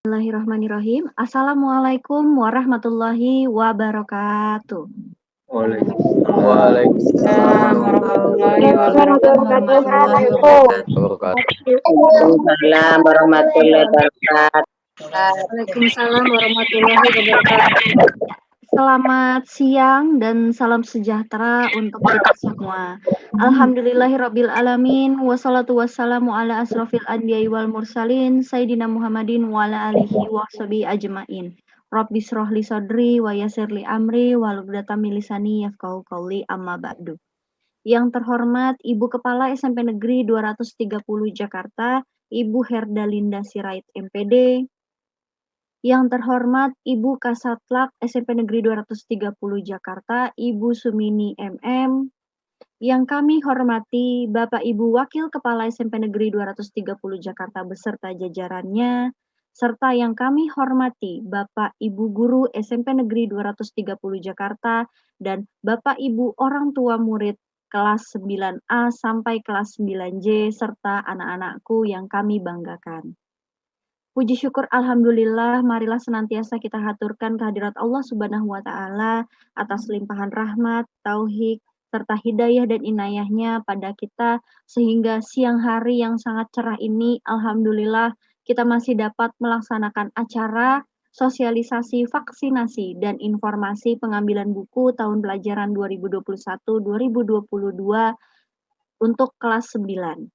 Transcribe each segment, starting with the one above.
Bismillahirrahmanirrahim. Assalamualaikum warahmatullahi wabarakatuh. Waalaikumsalam warahmatullahi wabarakatuh. Waalaikumsalam warahmatullahi wabarakatuh. Waalaikumsalam warahmatullahi wabarakatuh. Selamat siang dan salam sejahtera untuk kita semua. Alhamdulillahirabbil alamin wassalatu wassalamu ala asrofil anbiya'i wal mursalin sayyidina Muhammadin wa ala alihi wa sahbihi ajmain. Rabbi shrah li sadri wa yassir li amri wahlul 'uqdatam min lisani yafqahu qawli amma ba'du. Yang terhormat Ibu Kepala SMP Negeri 230 Jakarta, Ibu Herdalinda Sirait MPD. Yang terhormat Ibu Kasatlak SMP Negeri 230 Jakarta, Ibu Sumini MM. Yang kami hormati Bapak Ibu Wakil Kepala SMP Negeri 230 Jakarta beserta jajarannya, serta yang kami hormati Bapak Ibu Guru SMP Negeri 230 Jakarta dan Bapak Ibu orang tua murid kelas 9A sampai kelas 9J serta anak-anakku yang kami banggakan. Puji syukur alhamdulillah, marilah senantiasa kita haturkan kehadirat Allah Subhanahu wa taala atas limpahan rahmat, tauhid, serta hidayah dan inayahnya pada kita sehingga siang hari yang sangat cerah ini alhamdulillah kita masih dapat melaksanakan acara sosialisasi vaksinasi dan informasi pengambilan buku tahun pelajaran 2021-2022 untuk kelas 9.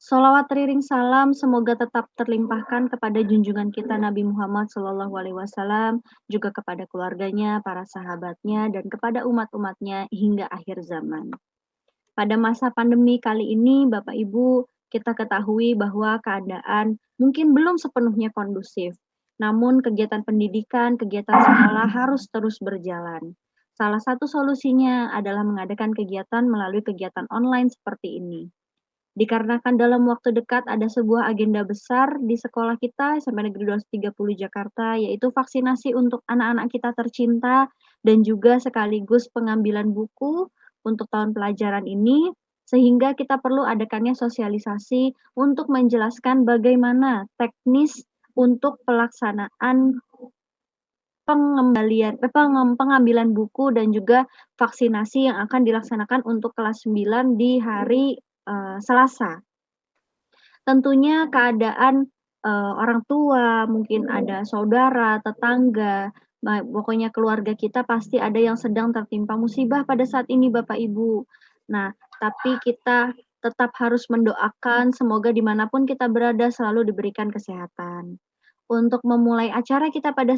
Sholawat teriring salam semoga tetap terlimpahkan kepada junjungan kita Nabi Muhammad SAW, juga kepada keluarganya, para sahabatnya, dan kepada umat-umatnya hingga akhir zaman. Pada masa pandemi kali ini, Bapak Ibu, kita ketahui bahwa keadaan mungkin belum sepenuhnya kondusif, namun kegiatan pendidikan, kegiatan sekolah harus terus berjalan. Salah satu solusinya adalah mengadakan kegiatan melalui kegiatan online seperti ini. Dikarenakan dalam waktu dekat ada sebuah agenda besar di sekolah kita SMP Negeri 230 Jakarta, yaitu vaksinasi untuk anak-anak kita tercinta dan juga sekaligus pengambilan buku untuk tahun pelajaran ini, sehingga kita perlu adakannya sosialisasi untuk menjelaskan bagaimana teknis untuk pelaksanaan pengambilan buku dan juga vaksinasi yang akan dilaksanakan untuk kelas 9 di hari Selasa. Tentunya keadaan orang tua, mungkin ada saudara, tetangga, pokoknya keluarga kita pasti ada yang sedang tertimpa musibah pada saat ini Bapak Ibu. Nah, tapi kita tetap harus mendoakan semoga dimanapun kita berada selalu diberikan kesehatan. Untuk memulai acara kita pada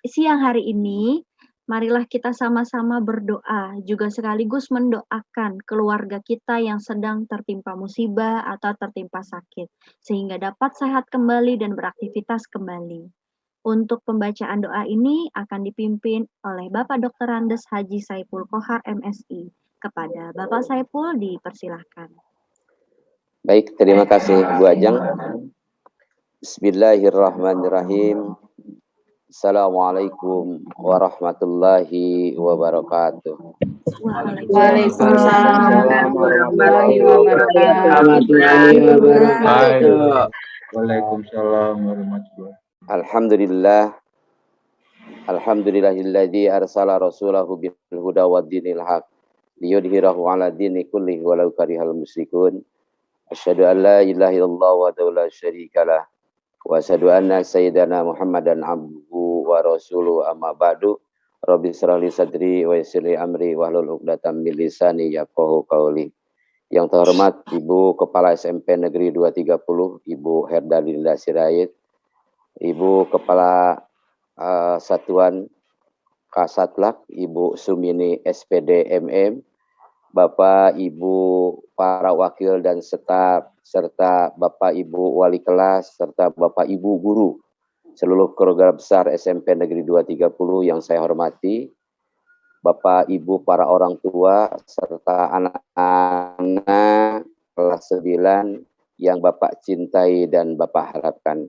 siang hari ini, marilah kita sama-sama berdoa, juga sekaligus mendoakan keluarga kita yang sedang tertimpa musibah atau tertimpa sakit, sehingga dapat sehat kembali dan beraktivitas kembali. Untuk pembacaan doa ini akan dipimpin oleh Bapak Dr. Andes Haji Saiful Kohar MSI. Kepada Bapak Saiful dipersilahkan. Baik, terima kasih Bu Ajeng. Bismillahirrahmanirrahim. Assalamualaikum warahmatullahi wabarakatuh. Waalaikumsalam warahmatullahi wabarakatuh. Waalaikumsalam warahmatullahi wabarakatuh. Alhamdulillahilladzi arsala rasulahu bil huda wad dinil haq liyudhhirahu 'ala dini kullihi walau karihal musyrikun. Asyhadu an la ilaha illallah wahdahu la syarikalah wa asyhadu anna sayyidana Muhammadan abduhu wa rasuluhu amma ba'du. Rabbi shrah li sadri wa yassir li amri wahlul 'uqdatam min lisani yafqahu qawli. Yang terhormat Ibu Kepala SMP Negeri 230, Ibu Herdalinda Sirait, Ibu Kepala Satuan Kasatlak, Ibu Sumini SPD MM, Bapak Ibu para wakil dan staf, serta Bapak Ibu wali kelas, serta Bapak Ibu guru, seluruh keluarga besar SMP Negeri 230 yang saya hormati, Bapak Ibu para orang tua, serta anak-anak kelas 9 yang Bapak cintai dan Bapak harapkan.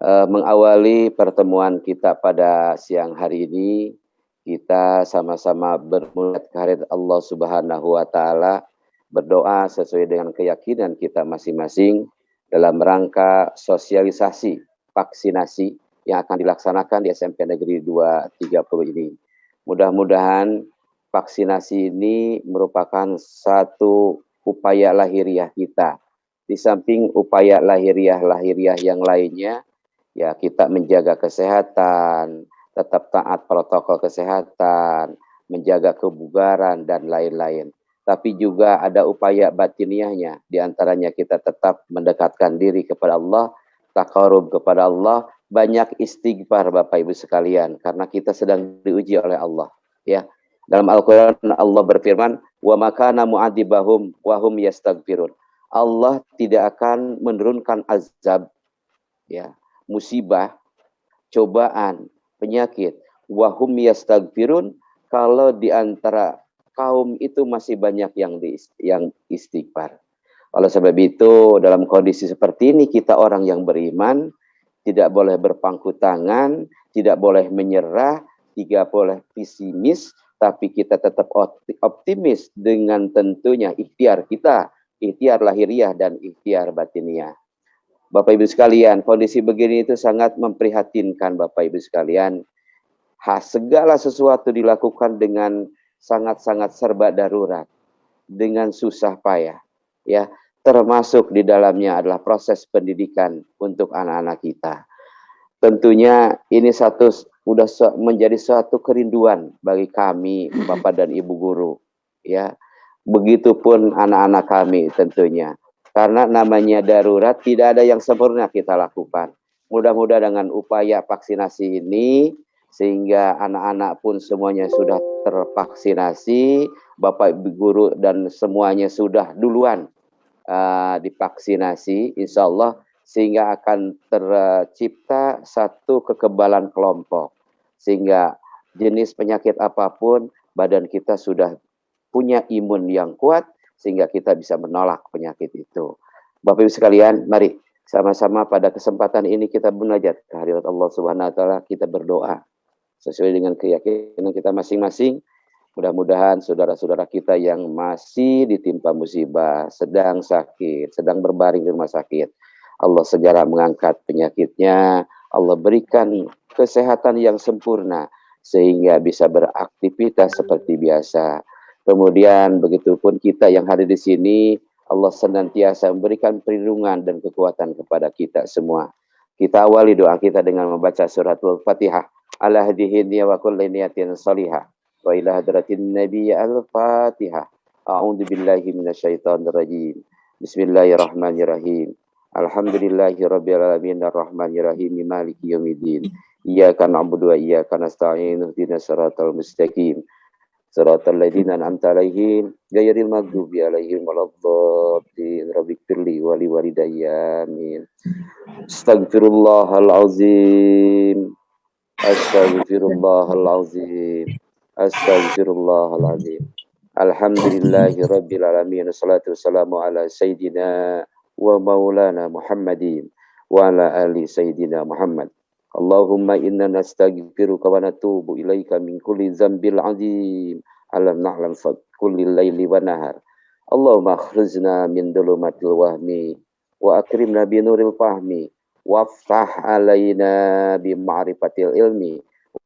Mengawali pertemuan kita pada siang hari ini, kita sama-sama bermunajat kehadirat Allah Subhanahu wa taala, berdoa sesuai dengan keyakinan kita masing-masing dalam rangka sosialisasi vaksinasi yang akan dilaksanakan di SMP Negeri 230 ini. Mudah-mudahan vaksinasi ini merupakan satu upaya lahiriah kita. Di samping upaya lahiriah yang lainnya, ya kita menjaga kesehatan, tetap taat protokol kesehatan, menjaga kebugaran dan lain-lain. Tapi juga ada upaya batiniahnya, di antaranya kita tetap mendekatkan diri kepada Allah, taqarrub kepada Allah, banyak istighfar Bapak Ibu sekalian, karena kita sedang diuji oleh Allah. Ya, dalam Al-Quran Allah berfirman, wa makana mu'adzibahum wa hum yastaghfirun. Allah tidak akan menurunkan azab, ya, musibah, cobaan, penyakit, wa hum yastaghfirun, kalau di antara kaum itu masih banyak yang istighfar. Oleh sebab itu, dalam kondisi seperti ini, kita orang yang beriman tidak boleh berpangku tangan, tidak boleh menyerah, tidak boleh pesimis, tapi kita tetap optimis dengan tentunya ikhtiar kita, ikhtiar lahiriah dan ikhtiar batiniah. Bapak Ibu sekalian, kondisi begini itu sangat memprihatinkan Bapak Ibu sekalian. Segala sesuatu dilakukan dengan sangat-sangat serba darurat, dengan susah payah, ya, termasuk di dalamnya adalah proses pendidikan untuk anak-anak kita. Tentunya ini sudah menjadi suatu kerinduan bagi kami, Bapak dan Ibu guru, ya. Begitupun anak-anak kami tentunya. Karena namanya darurat, tidak ada yang sempurna kita lakukan. Mudah-mudahan dengan upaya vaksinasi ini, sehingga anak-anak pun semuanya sudah tervaksinasi, Bapak Ibu guru dan semuanya sudah duluan divaksinasi, insya Allah, sehingga akan tercipta satu kekebalan kelompok. Sehingga jenis penyakit apapun, badan kita sudah punya imun yang kuat, sehingga kita bisa menolak penyakit itu. Bapak Ibu sekalian, mari sama-sama pada kesempatan ini kita munajat kehadirat Allah Subhanahu wa taala, kita berdoa sesuai dengan keyakinan kita masing-masing. Mudah-mudahan saudara-saudara kita yang masih ditimpa musibah, sedang sakit, sedang berbaring di rumah sakit, Allah segera mengangkat penyakitnya, Allah berikan kesehatan yang sempurna, sehingga bisa beraktivitas seperti biasa. Kemudian begitupun kita yang hadir di sini, Allah senantiasa memberikan perlindungan dan kekuatan kepada kita semua. Kita awali doa kita dengan membaca suratul Fatihah. Ala hadihinni wa kulli niyatin salihah. Wa ila hadratin Nabi al-Fatihah. A'udzu billahi minasyaitonir rajim. Bismillahirrahmanirrahim. Alhamdulillahi rabbil alamin arrahmanir rahim maliki yaumiddin. Iyyaka na'budu wa iyyaka nasta'in ihdinas siratal mustaqim. Siratal ladzina an'amta 'alaihim ghairil maghdubi 'alaihim waladdallin. Rabbighfirli wa liwalidayya amin. Astaghfirullahal azim. Astaghfirullahal azim. Astaghfirullahal azim. Alhamdulillahi rabbil alamin. Wassalatu wassalamu ala sayyidina wa maulana Muhammadin wa ala ali sayyidina Muhammad. Allahumma inna nastaghfiruka wa natubu ilaika min kulli dzambil azim alam na'lam fa kulli laili wa nahar. Allahumma akhrijna min dhulumatil wahmi wa akrimna bi nuril fahmi waftah alaina bi ma'rifatil ilmi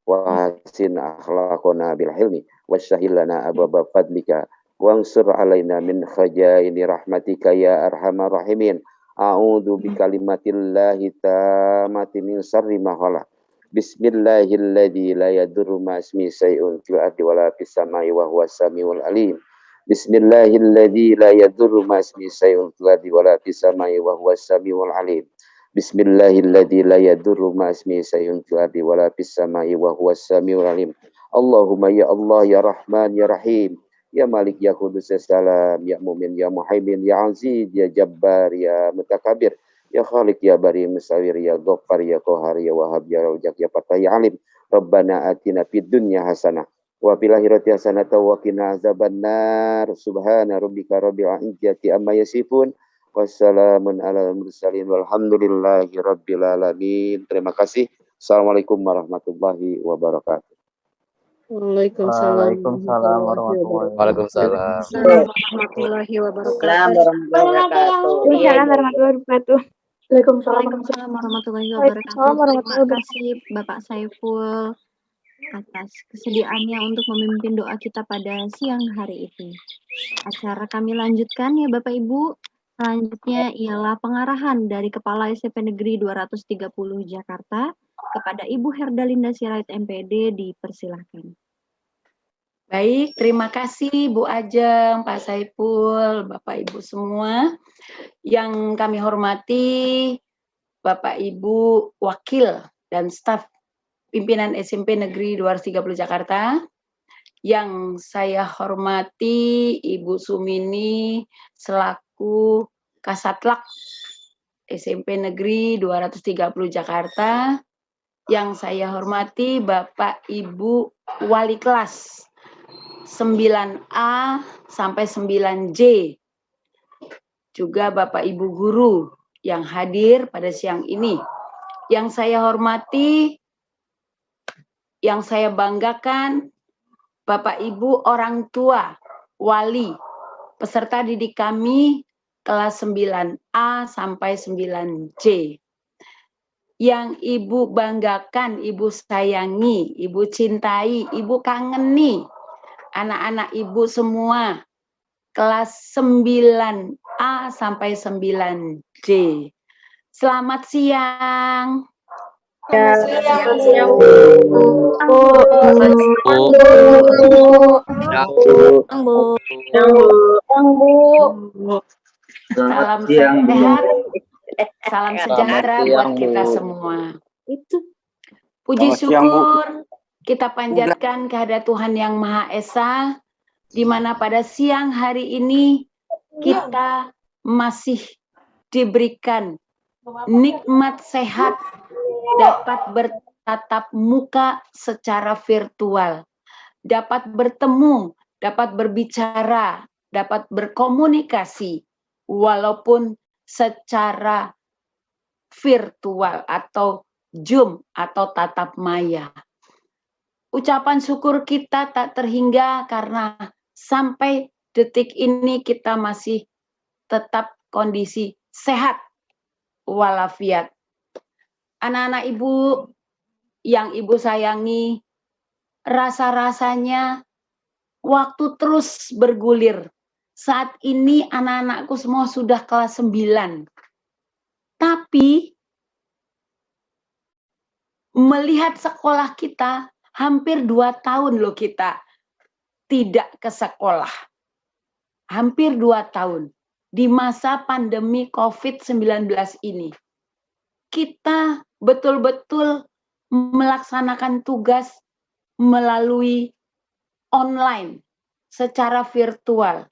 wa hasin akhlaqana bil hilmi wasyahil lana abwaba fadlika wansur alaina min khajaini rahmatika ya arhamar rahimin. A'udzu bikalimatillahi tammati min syarri ma khalaq. Bismillahilladzi la yadurru ma ismihi syai'un fil ardi wala fis samai wa huwas samiul alim. Bismillahilladzi la yadurru ma ismihi syai'un fil ardi wala fis samai wa huwas samiul alim. Bismillahilladzi la yadurru ma ismihi syai'un fil ardi wala fis samai wa huwas samiul alim. Allahumma ya Allah ya Rahman ya Rahim. Ya Malik, ya Qudus, ya Salam, ya Mu'min, ya Muhaimin, ya Aziz, ya Jabbar, ya Mutakabir, ya Khaliq, ya Bari, Musawir, ya Ghaffar, ya Qahar, ya Wahab, ya Raujak, ya Fatah, ya Alim. Rabbana atina fid dunya hasanah wa fil akhirati hasanah wa qina azabannar. Subhana rabbika rabbil izzati amma yasifun. Wassalamun alal mursalin walhamdulillahi rabbil alamin. Terima kasih. Assalamualaikum warahmatullahi wabarakatuh. Waalaikumsalam warahmatullahi Waalaikumsalam. Assalamualaikum warahmatullahi wabarakatuh. Waalaikumsalam warahmatullahi wabarakatuh. Waalaikumsalam warahmatullahi wabarakatuh. Waalaikumsalam warahmatullahi wabarakatuh. Waalaikumsalam Terima warahmatullahi wabarakatuh. kasih Bapak Saiful atas kesediaannya untuk memimpin doa kita pada siang hari ini. Acara kami lanjutkan ya Bapak Ibu. Selanjutnya ialah pengarahan dari Kepala SMP Negeri 230 Jakarta kepada Ibu Herdalinda Sirait MPD, dipersilahkan. Baik, terima kasih Bu Ajeng, Pak Saiful, Bapak Ibu semua. Yang kami hormati Bapak Ibu Wakil dan staf pimpinan SMP Negeri 230 Jakarta. Yang saya hormati Ibu Sumini selaku Kasatlak SMP Negeri 230 Jakarta. Yang saya hormati Bapak Ibu Wali Kelas 9A sampai 9J. Juga Bapak Ibu Guru yang hadir pada siang ini. Yang saya hormati, yang saya banggakan, Bapak Ibu orang tua, wali, peserta didik kami kelas 9A sampai 9J. Yang Ibu banggakan, Ibu sayangi, Ibu cintai, Ibu kangeni, anak-anak Ibu semua, kelas 9A sampai 9J. Selamat siang. Selamat siang, Salam sehat, salam sejahtera buat kita semua. Puji syukur kita panjatkan kehadirat Tuhan Yang Maha Esa, di mana pada siang hari ini kita masih diberikan nikmat sehat, dapat bertatap muka secara virtual, dapat bertemu, dapat berbicara, dapat berkomunikasi, walaupun secara virtual atau Zoom atau tatap maya. Ucapan syukur kita tak terhingga karena sampai detik ini kita masih tetap kondisi sehat walafiat. Anak-anak Ibu yang Ibu sayangi, rasa-rasanya waktu terus bergulir. Saat ini anak-anakku semua sudah kelas 9. Tapi melihat sekolah kita, hampir 2 tahun loh kita tidak ke sekolah. Hampir 2 tahun. Di masa pandemi COVID-19 ini. Kita betul-betul melaksanakan tugas melalui online, secara virtual.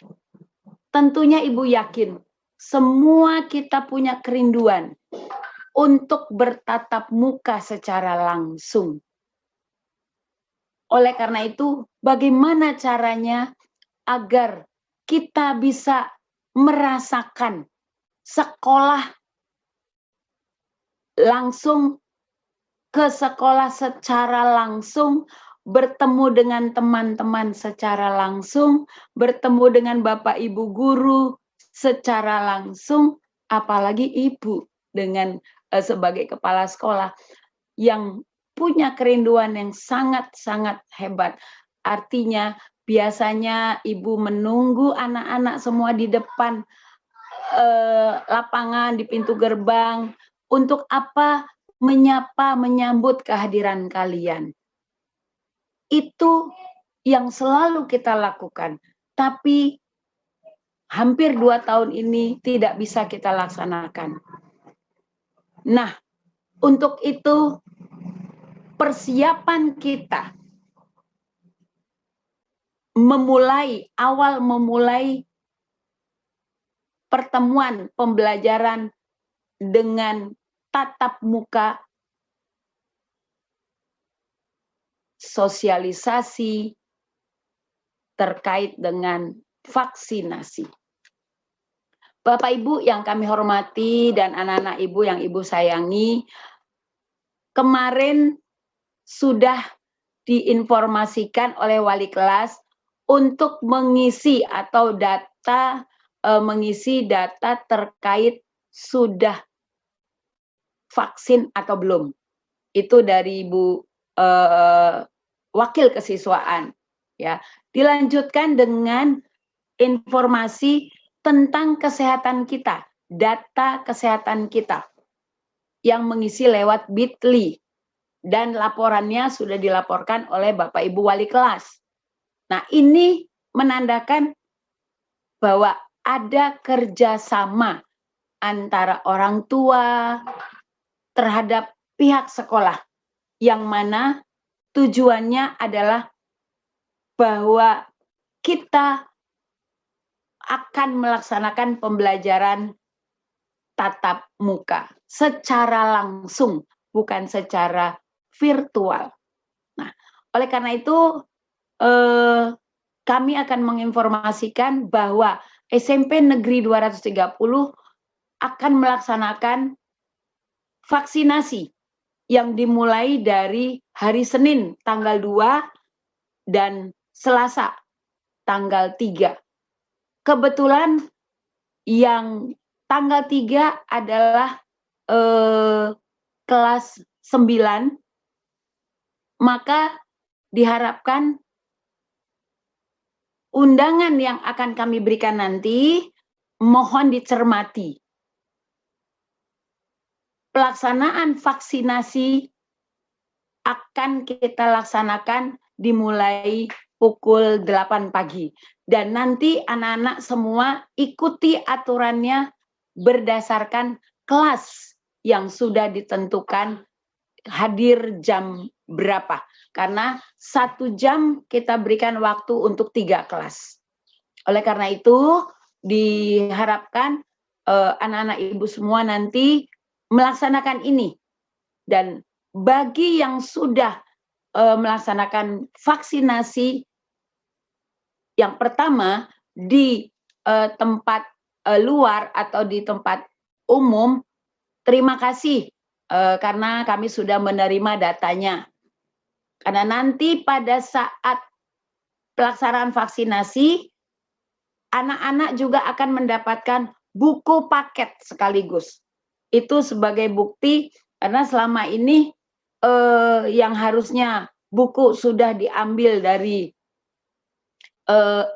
Tentunya Ibu yakin, semua kita punya kerinduan untuk bertatap muka secara langsung. Oleh karena itu, bagaimana caranya agar kita bisa merasakan sekolah langsung, ke sekolah secara langsung, bertemu dengan teman-teman secara langsung, bertemu dengan Bapak Ibu guru secara langsung, apalagi Ibu dengan sebagai kepala sekolah yang punya kerinduan yang sangat-sangat hebat. Artinya biasanya Ibu menunggu anak-anak semua di depan lapangan, di pintu gerbang, untuk apa? Menyapa, menyambut kehadiran kalian. Itu yang selalu kita lakukan. Tapi hampir 2 tahun ini tidak bisa kita laksanakan. Nah, untuk itu persiapan kita awal memulai pertemuan pembelajaran dengan tatap muka, sosialisasi terkait dengan vaksinasi. Bapak Ibu yang kami hormati dan anak-anak Ibu yang Ibu sayangi, kemarin sudah diinformasikan oleh wali kelas untuk mengisi data terkait sudah vaksin atau belum. Itu dari Ibu Wakil Kesiswaan. Ya, dilanjutkan dengan informasi tentang kesehatan kita, data kesehatan kita yang mengisi lewat Bitly, dan laporannya sudah dilaporkan oleh Bapak Ibu Wali kelas. Nah, ini menandakan bahwa ada kerjasama antara orang tua terhadap pihak sekolah, yang mana tujuannya adalah bahwa kita akan melaksanakan pembelajaran tatap muka secara langsung, bukan secara virtual. Nah, oleh karena itu kami akan menginformasikan bahwa SMP Negeri 230 akan melaksanakan vaksinasi yang dimulai dari hari Senin tanggal 2 dan Selasa tanggal 3. Kebetulan yang tanggal 3 adalah kelas 9, maka diharapkan undangan yang akan kami berikan nanti mohon dicermati. Pelaksanaan vaksinasi akan kita laksanakan dimulai pukul 8 pagi. Dan nanti anak-anak semua ikuti aturannya berdasarkan kelas yang sudah ditentukan hadir jam berapa. Karena 1 jam kita berikan waktu untuk 3 kelas. Oleh karena itu diharapkan anak-anak ibu semua nanti melaksanakan ini. Dan bagi yang sudah melaksanakan vaksinasi yang pertama di tempat luar atau di tempat umum, terima kasih karena kami sudah menerima datanya. Karena nanti pada saat pelaksanaan vaksinasi, anak-anak juga akan mendapatkan buku paket sekaligus. Itu sebagai bukti karena selama ini yang harusnya buku sudah diambil dari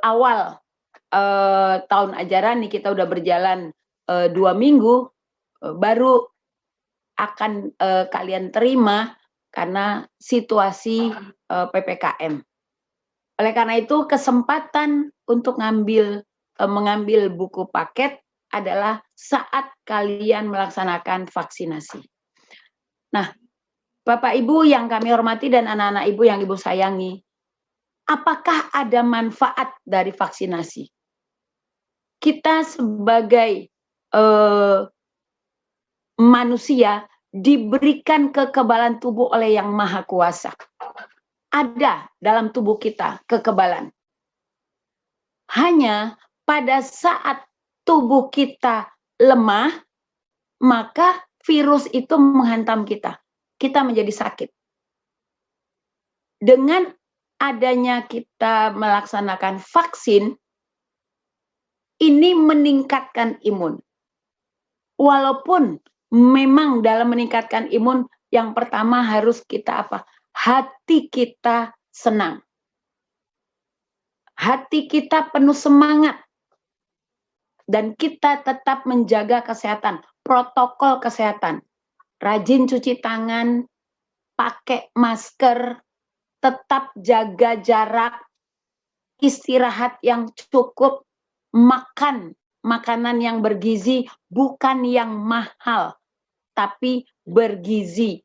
awal tahun ajaran, nih kita udah berjalan 2 minggu, baru akan kalian terima karena situasi PPKM. Oleh karena itu kesempatan untuk mengambil buku paket adalah saat kalian melaksanakan vaksinasi. Nah, Bapak Ibu yang kami hormati dan anak-anak Ibu yang Ibu sayangi, apakah ada manfaat dari vaksinasi? Kita sebagai manusia diberikan kekebalan tubuh oleh Yang Maha Kuasa. Ada dalam tubuh kita kekebalan. Hanya pada saat tubuh kita lemah, maka virus itu menghantam kita. Kita menjadi sakit. Dengan adanya kita melaksanakan vaksin, ini meningkatkan imun. Walaupun memang dalam meningkatkan imun, yang pertama harus kita apa? Hati kita senang. Hati kita penuh semangat. Dan kita tetap menjaga kesehatan, protokol kesehatan. Rajin cuci tangan, pakai masker, tetap jaga jarak, istirahat yang cukup, makan makanan yang bergizi, bukan yang mahal, tapi bergizi.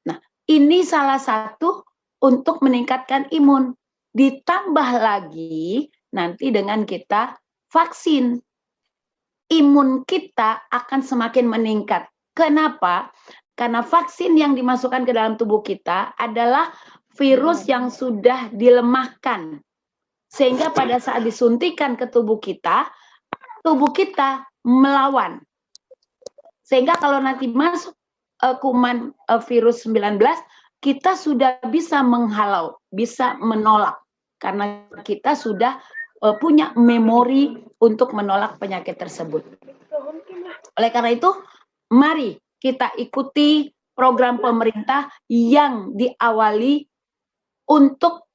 Nah, ini salah satu untuk meningkatkan imun. Ditambah lagi nanti dengan kita vaksin, imun kita akan semakin meningkat. Kenapa? Karena vaksin yang dimasukkan ke dalam tubuh kita adalah virus yang sudah dilemahkan. Sehingga pada saat disuntikan ke tubuh kita melawan. Sehingga kalau nanti masuk kuman virus 19, kita sudah bisa menghalau, bisa menolak. Karena kita sudah punya memori untuk menolak penyakit tersebut. Oleh karena itu, mari kita ikuti program pemerintah yang diawali untuk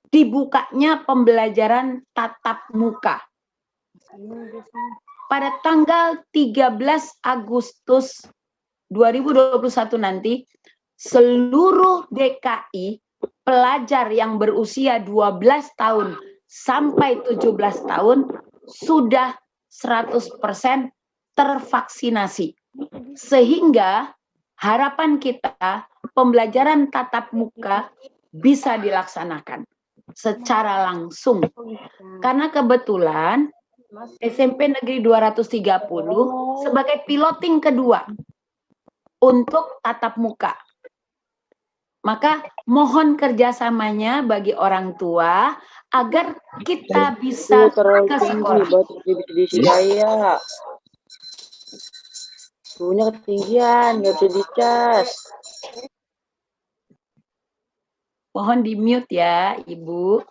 dibukanya pembelajaran tatap muka. Pada tanggal 13 Agustus 2021 nanti, seluruh DKI pelajar yang berusia 12 tahun sampai 17 tahun sudah 100% tervaksinasi. Sehingga harapan kita pembelajaran tatap muka bisa dilaksanakan secara langsung. Karena kebetulan SMP Negeri 230 sebagai piloting kedua untuk tatap muka. Maka mohon kerjasamanya bagi orang tua agar kita bisa ke sekolah. Saya suhunya ketinggian, nggak bisa dicas. Mohon di mute ya, Ibu.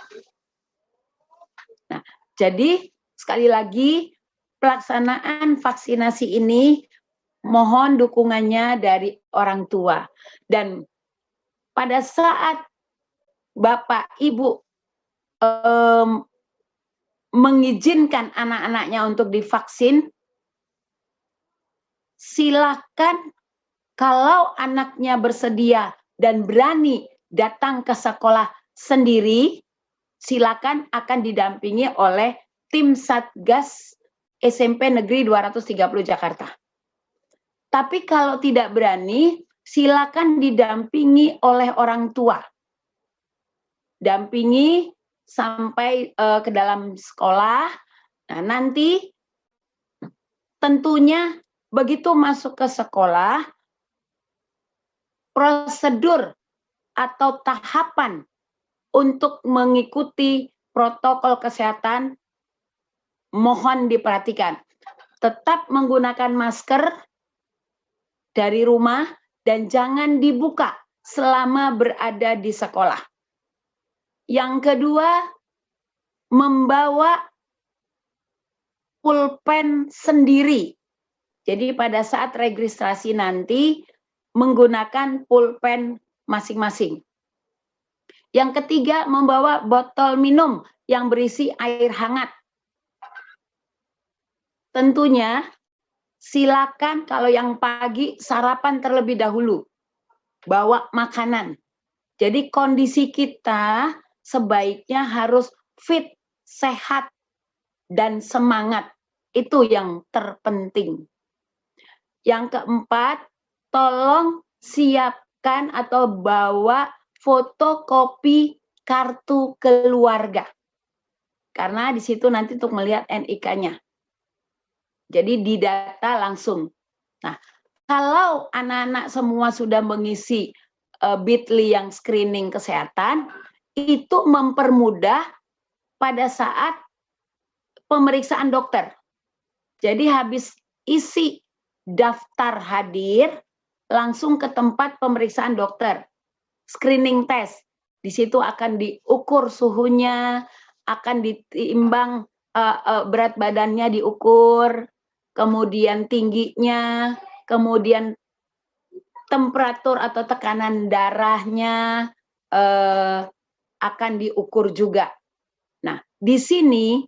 Nah, jadi sekali lagi pelaksanaan vaksinasi ini mohon dukungannya dari orang tua. Dan pada saat Bapak Ibu mengizinkan anak-anaknya untuk divaksin, silakan kalau anaknya bersedia dan berani datang ke sekolah sendiri, silakan akan didampingi oleh tim Satgas SMP Negeri 230 Jakarta. Tapi kalau tidak berani, silakan didampingi oleh orang tua. Dampingi sampai ke dalam sekolah. Nah, nanti tentunya begitu masuk ke sekolah, prosedur atau tahapan untuk mengikuti protokol kesehatan mohon diperhatikan. Tetap menggunakan masker dari rumah dan jangan dibuka selama berada di sekolah. Yang kedua, membawa pulpen sendiri. Jadi pada saat registrasi nanti menggunakan pulpen masing-masing. Yang ketiga, membawa botol minum yang berisi air hangat. Tentunya silakan kalau yang pagi sarapan terlebih dahulu. Bawa makanan. Jadi kondisi kita sebaiknya harus fit, sehat, dan semangat. Itu yang terpenting. Yang keempat, tolong siapkan atau bawa fotokopi kartu keluarga. Karena di situ nanti untuk melihat NIK-nya. Jadi didata langsung. Nah, kalau anak-anak semua sudah mengisi Bitly yang screening kesehatan, itu mempermudah pada saat pemeriksaan dokter. Jadi habis isi daftar hadir, langsung ke tempat pemeriksaan dokter. Screening test. Di situ akan diukur suhunya, akan ditimbang berat badannya diukur, kemudian tingginya, kemudian temperatur atau tekanan darahnya akan diukur juga. Nah, di sini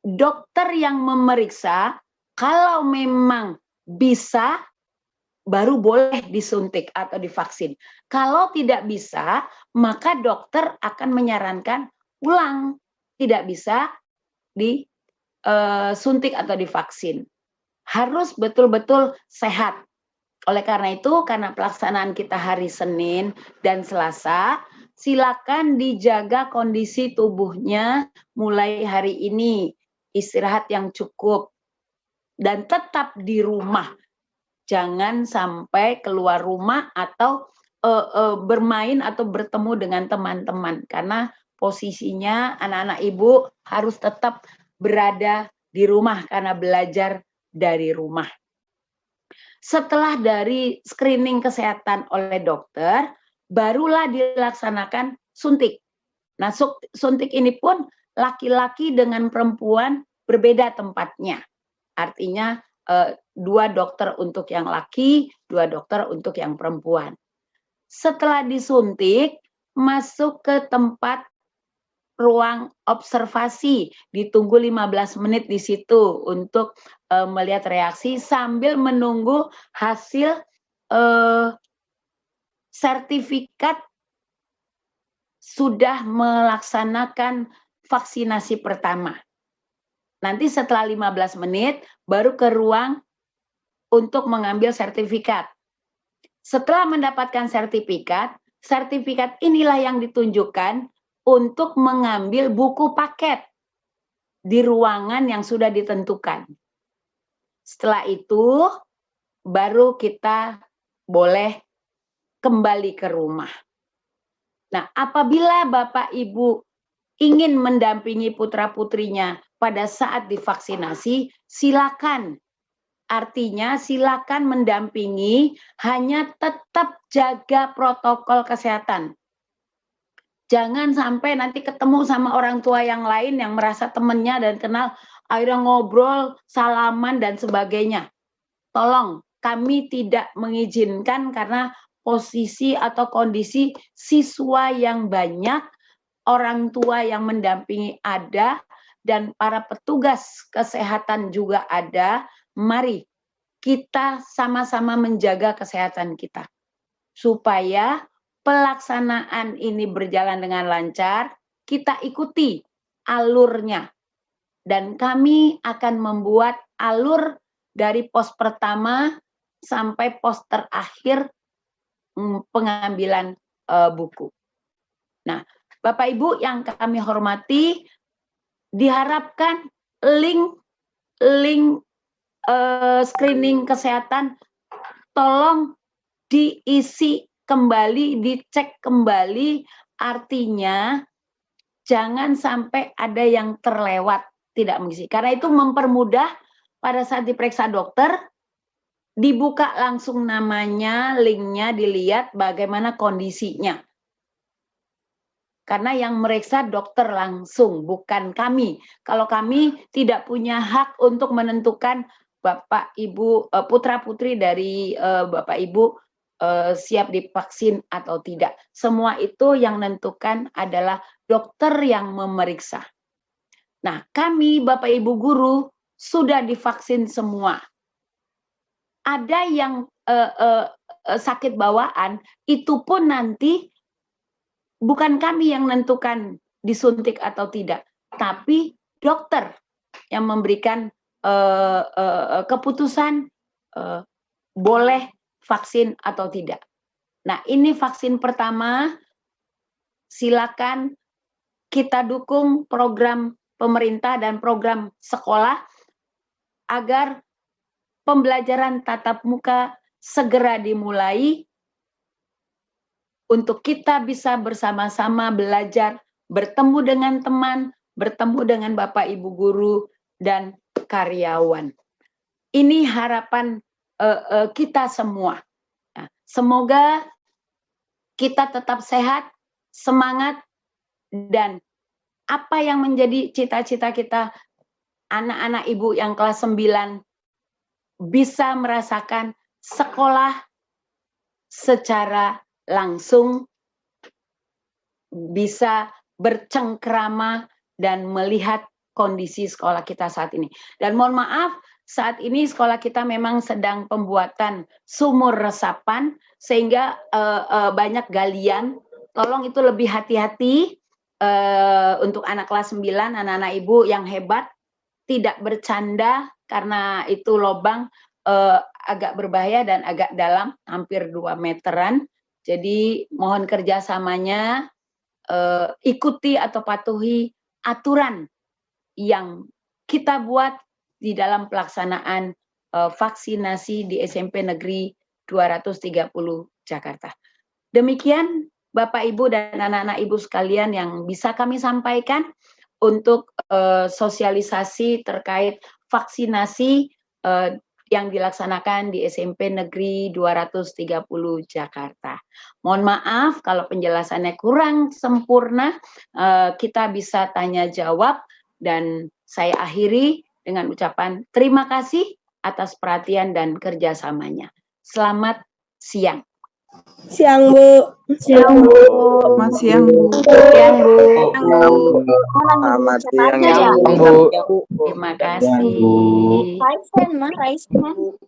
dokter yang memeriksa kalau memang bisa baru boleh disuntik atau divaksin. Kalau tidak bisa, maka dokter akan menyarankan pulang. Tidak bisa disuntik atau divaksin. Harus betul-betul sehat. Oleh karena itu, karena pelaksanaan kita hari Senin dan Selasa, silakan dijaga kondisi tubuhnya mulai hari ini. Istirahat yang cukup. Dan tetap di rumah. Jangan sampai keluar rumah atau bermain atau bertemu dengan teman-teman. Karena posisinya anak-anak ibu harus tetap berada di rumah karena belajar dari rumah. Setelah dari screening kesehatan oleh dokter, barulah dilaksanakan suntik. Nah, suntik ini pun laki-laki dengan perempuan berbeda tempatnya. Artinya 2 dokter untuk yang laki, 2 dokter untuk yang perempuan. Setelah disuntik, masuk ke tempat ruang observasi, ditunggu 15 menit di situ untuk melihat reaksi sambil menunggu hasil sertifikat sudah melaksanakan vaksinasi pertama. Nanti setelah 15 menit baru ke ruang untuk mengambil sertifikat. Setelah mendapatkan sertifikat, sertifikat inilah yang ditunjukkan untuk mengambil buku paket di ruangan yang sudah ditentukan. Setelah itu, baru kita boleh kembali ke rumah. Nah, apabila Bapak Ibu ingin mendampingi putra-putrinya pada saat divaksinasi, silakan. Artinya silakan mendampingi, hanya tetap jaga protokol kesehatan. Jangan sampai nanti ketemu sama orang tua yang lain yang merasa temennya dan kenal, akhirnya ngobrol, salaman, dan sebagainya. Tolong, kami tidak mengizinkan karena posisi atau kondisi siswa yang banyak, orang tua yang mendampingi ada, dan para petugas kesehatan juga ada. Mari kita sama-sama menjaga kesehatan kita. Supaya pelaksanaan ini berjalan dengan lancar, kita ikuti alurnya. Dan kami akan membuat alur dari pos pertama sampai pos terakhir pengambilan buku. Nah, Bapak Ibu yang kami hormati, diharapkan link screening kesehatan tolong diisi kembali, dicek kembali, artinya jangan sampai ada yang terlewat tidak mengisi. Karena itu mempermudah pada saat diperiksa dokter, dibuka langsung namanya, linknya, dilihat bagaimana kondisinya. Karena yang meriksa dokter langsung, bukan kami. Kalau kami tidak punya hak untuk menentukan Bapak Ibu, putra-putri dari Bapak Ibu siap divaksin atau tidak. Semua itu yang menentukan adalah dokter yang memeriksa. Nah, kami Bapak Ibu guru sudah divaksin semua. Ada yang sakit bawaan, itu pun nanti bukan kami yang menentukan disuntik atau tidak, tapi dokter yang memberikan keputusan boleh vaksin atau tidak. Nah, ini vaksin pertama, silakan kita dukung program pemerintah dan program sekolah agar pembelajaran tatap muka segera dimulai untuk kita bisa bersama-sama belajar, bertemu dengan teman, bertemu dengan Bapak Ibu guru dan karyawan. Ini harapan kita semua. Nah, semoga kita tetap sehat, semangat, dan apa yang menjadi cita-cita kita, anak-anak ibu yang kelas 9 bisa merasakan sekolah secara langsung, bisa bercengkrama dan melihat kondisi sekolah kita saat ini. Dan mohon maaf, saat ini sekolah kita memang sedang pembuatan sumur resapan, sehingga banyak galian. Tolong itu lebih hati-hati untuk anak kelas 9, anak-anak ibu yang hebat, tidak bercanda karena itu lubang agak berbahaya dan agak dalam, hampir 2 meteran. Jadi mohon kerjasamanya, ikuti atau patuhi aturan yang kita buat di dalam pelaksanaan vaksinasi di SMP Negeri 230 Jakarta. Demikian Bapak Ibu dan anak-anak Ibu sekalian yang bisa kami sampaikan untuk sosialisasi terkait vaksinasi yang dilaksanakan di SMP Negeri 230 Jakarta. Mohon maaf kalau penjelasannya kurang sempurna, kita bisa tanya jawab, dan saya akhiri dengan ucapan terima kasih. atas perhatian dan kerjasamanya. Selamat siang. Siang, Bu. Siang, Bu. Selamat siang, Bu. Siang, Bu. Selamat siang Ya. ya, Bu. Terima kasih. Raisen, Mas. Raisen.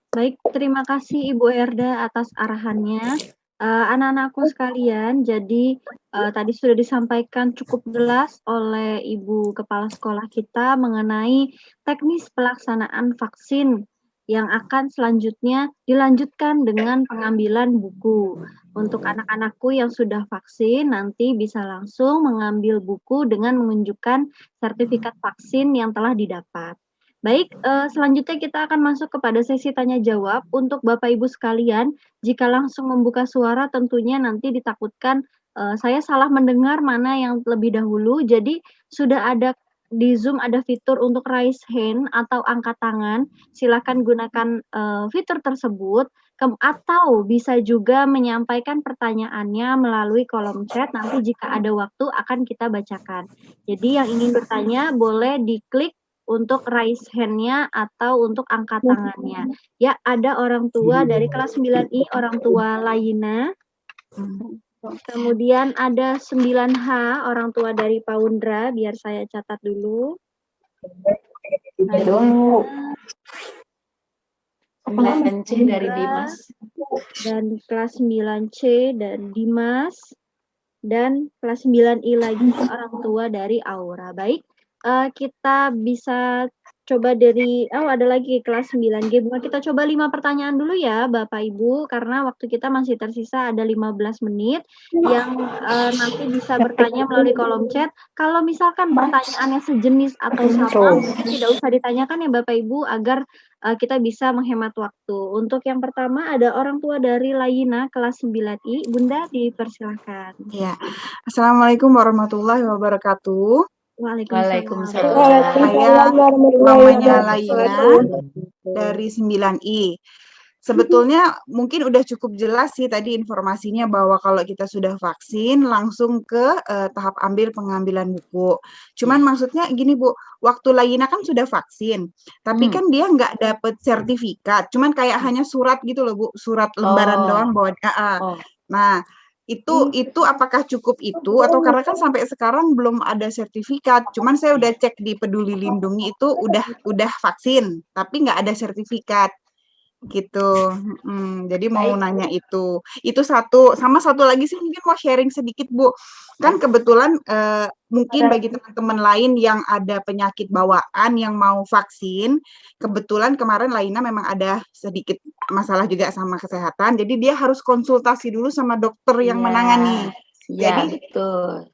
Baik, terima kasih Ibu Herda atas arahannya. Anak-anakku sekalian, jadi tadi sudah disampaikan cukup jelas oleh Ibu Kepala Sekolah kita mengenai teknis pelaksanaan vaksin yang akan selanjutnya dilanjutkan dengan pengambilan buku. Untuk anak-anakku yang sudah vaksin, nanti bisa langsung mengambil buku dengan menunjukkan sertifikat vaksin yang telah didapat. Baik, selanjutnya kita akan masuk kepada sesi tanya jawab. Untuk Bapak Ibu sekalian, jika langsung membuka suara tentunya nanti ditakutkan saya salah mendengar mana yang lebih dahulu. Jadi sudah ada di Zoom ada fitur untuk raise hand atau angkat tangan. Silakan gunakan fitur tersebut atau bisa juga menyampaikan pertanyaannya melalui kolom chat. Nanti jika ada waktu akan kita bacakan. Jadi yang ingin bertanya boleh diklik untuk raise hand-nya atau untuk angkat tangannya. Ya, ada orang tua dari kelas 9I, orang tua Laina. Kemudian ada 9H, orang tua dari Paundra, biar saya catat dulu. 9C dari Dimas. Dan kelas 9C dan Dimas. Dan kelas 9I lagi, orang tua dari Aura. Baik. Kita bisa coba dari, ada lagi kelas 9G. Kita coba 5 pertanyaan dulu ya Bapak Ibu, karena waktu kita masih tersisa ada 15 menit yang nanti bisa bertanya melalui kolom chat. Kalau misalkan pertanyaannya sejenis atau sama, mungkin tidak usah ditanyakan ya Bapak Ibu, agar kita bisa menghemat waktu. Untuk yang pertama ada orang tua dari Laina, kelas 9I. Bunda, dipersilahkan. Ya. Assalamualaikum warahmatullahi wabarakatuh. Waalaikumsalam. Saya namanya Laina dari 9I. Sebetulnya mungkin udah cukup jelas sih tadi informasinya bahwa kalau kita sudah vaksin langsung ke tahap ambil pengambilan buku. Cuman maksudnya gini Bu, waktu Laina kan sudah vaksin, tapi kan dia nggak dapet sertifikat, cuman kayak hanya surat gitu loh Bu, surat lembaran doang bahwa nah itu apakah cukup itu atau karena kan sampai sekarang belum ada sertifikat, cuman saya udah cek di Peduli Lindungi itu udah vaksin tapi nggak ada sertifikat gitu. Jadi mau nanya itu satu, sama satu lagi sih mungkin mau sharing sedikit Bu, kan kebetulan mungkin bagi teman-teman lain yang ada penyakit bawaan yang mau vaksin, kebetulan kemarin Laina memang ada sedikit masalah juga sama kesehatan, jadi dia harus konsultasi dulu sama dokter yang menangani.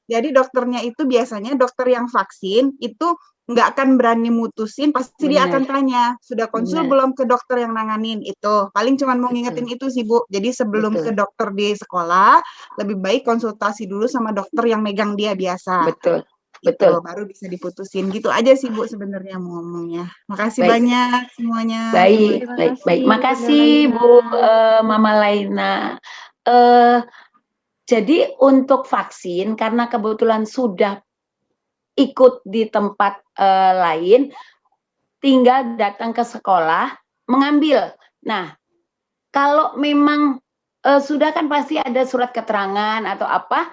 Jadi dokternya itu biasanya dokter yang vaksin itu nggak akan berani mutusin, pasti dia akan tanya, sudah konsul belum ke dokter yang nanganin itu. Paling cuma mau ngingetin itu sih Bu. Jadi sebelum ke dokter di sekolah, lebih baik konsultasi dulu sama dokter yang megang dia biasa. Betul. Baru bisa diputusin. Gitu aja sih Bu sebenarnya mau ngomongnya. Makasih banyak semuanya. Baik. Makasih Bu Mama Laina. Jadi untuk vaksin karena kebetulan sudah ikut di tempat lain, tinggal datang ke sekolah mengambil. Nah, kalau memang sudah kan pasti ada surat keterangan atau apa,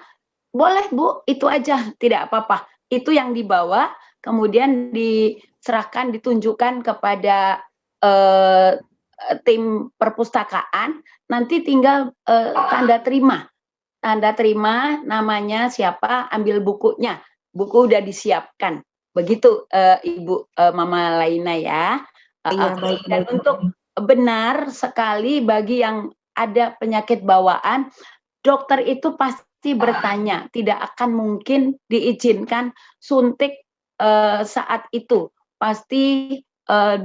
boleh Bu, itu aja, tidak apa-apa. Itu yang dibawa, kemudian diserahkan, ditunjukkan kepada tim perpustakaan, nanti tinggal tanda terima namanya siapa, ambil bukunya. Buku udah disiapkan, begitu Ibu Mama Laina ya. Dan untuk benar sekali bagi yang ada penyakit bawaan, dokter itu pasti bertanya, tidak akan mungkin diizinkan suntik saat itu, pasti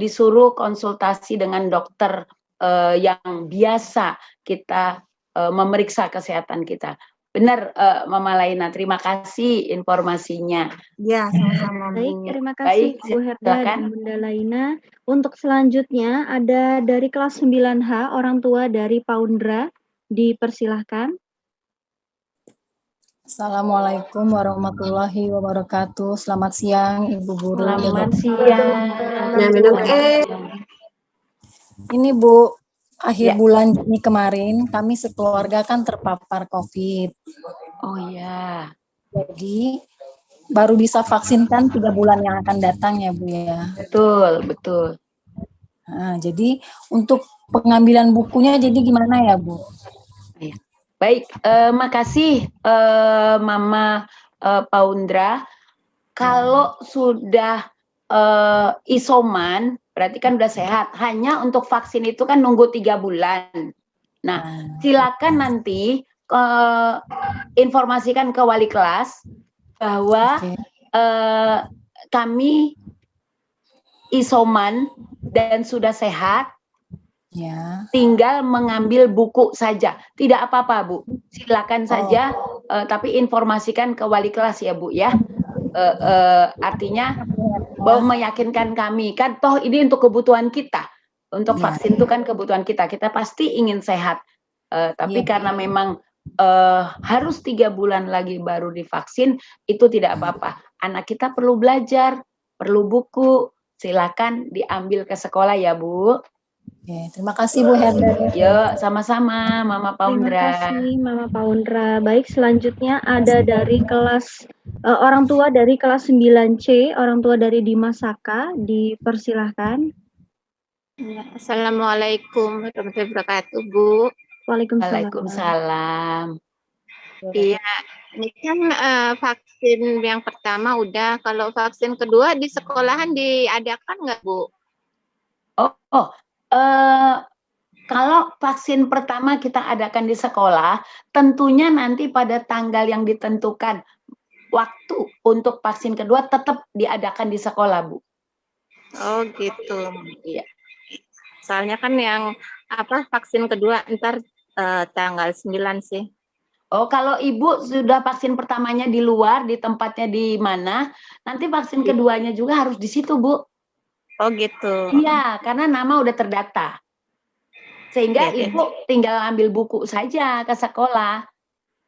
disuruh konsultasi dengan dokter yang biasa kita memeriksa kesehatan kita. Benar, Mama Laina. Terima kasih informasinya. Ya, sama-sama. Baik, terima kasih Bu Herda dan Bunda Laina. Untuk selanjutnya ada dari kelas 9H, orang tua dari Paundra. Dipersilahkan. Assalamualaikum warahmatullahi wabarakatuh. Selamat siang Ibu Guru. Selamat siang. Ini Bu, akhir Ya. bulan Juni kemarin kami sekeluarga kan terpapar COVID. Oh ya. Jadi baru bisa vaksin kan 3 bulan yang akan datang ya Bu ya. Betul, betul. Nah, jadi untuk pengambilan bukunya jadi gimana ya Bu? Baik, makasih Mama Paundra. Kalau sudah isoman, berarti kan udah sehat. Hanya untuk vaksin itu kan nunggu 3 bulan. Nah, silakan nanti informasikan ke wali kelas bahwa kami isoman dan sudah sehat. Ya. Tinggal mengambil buku saja, tidak apa-apa Bu, silakan saja, tapi informasikan ke wali kelas ya Bu ya, artinya bahwa meyakinkan kami kan toh ini untuk kebutuhan kita, untuk vaksin itu kan kebutuhan kita, kita pasti ingin sehat, tapi karena memang harus 3 bulan lagi baru divaksin, itu tidak apa-apa, anak kita perlu belajar, perlu buku, silakan diambil ke sekolah ya Bu. Oke, terima kasih Bu Herda. Yuk, sama-sama Mama Paundra. Terima kasih Mama Paundra. Baik, selanjutnya ada dari kelas orang tua dari kelas 9C, orang tua dari Dimas Saka, dipersilahkan. Ya, Assalamualaikum warahmatullahi wabarakatuh, Bu. Waalaikumsalam. Iya, ini kan vaksin yang pertama udah, kalau vaksin kedua di sekolahan diadakan nggak, Bu? Kalau vaksin pertama kita adakan di sekolah, tentunya nanti pada tanggal yang ditentukan waktu untuk vaksin kedua tetap diadakan di sekolah, Bu. Oh gitu. Iya. Soalnya kan yang vaksin kedua ntar tanggal 9 sih. Oh, kalau Ibu sudah vaksin pertamanya di luar, di tempatnya di mana, nanti vaksin keduanya juga harus di situ, Bu. Oh gitu. Iya, karena nama udah terdata. Sehingga Ibu tinggal ambil buku saja ke sekolah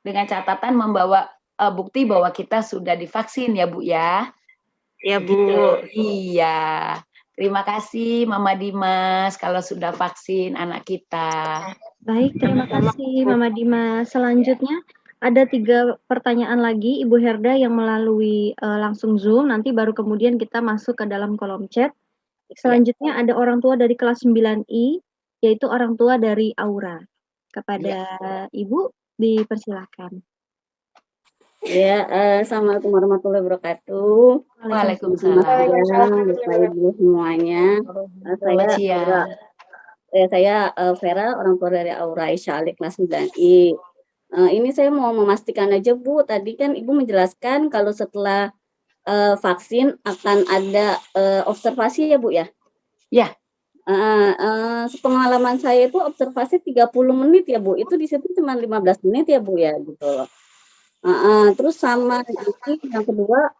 dengan catatan membawa bukti bahwa kita sudah divaksin ya Bu ya. Ya Bu. Gitu. Iya. Terima kasih Mama Dimas kalau sudah vaksin anak kita. Baik, terima kasih Mama Dimas. Selanjutnya ada 3 pertanyaan lagi Ibu Herda yang melalui langsung Zoom, nanti baru kemudian kita masuk ke dalam kolom chat. Selanjutnya ada orang tua dari kelas 9I, yaitu orang tua dari Aura. Kepada Ibu, dipersilahkan. Ya, Assalamualaikum warahmatullahi wabarakatuh. Waalaikumsalam. Bapak Ibu semuanya. Saya Vera, orang tua dari Aura Aisyah Ali kelas 9I. Ini saya mau memastikan aja Bu, tadi kan Ibu menjelaskan kalau setelah vaksin akan ada observasi ya Bu ya? Ya. Pengalaman saya itu observasi 30 menit ya Bu, itu di situ cuma 15 menit ya Bu ya gitu loh. Terus sama ini yang kedua,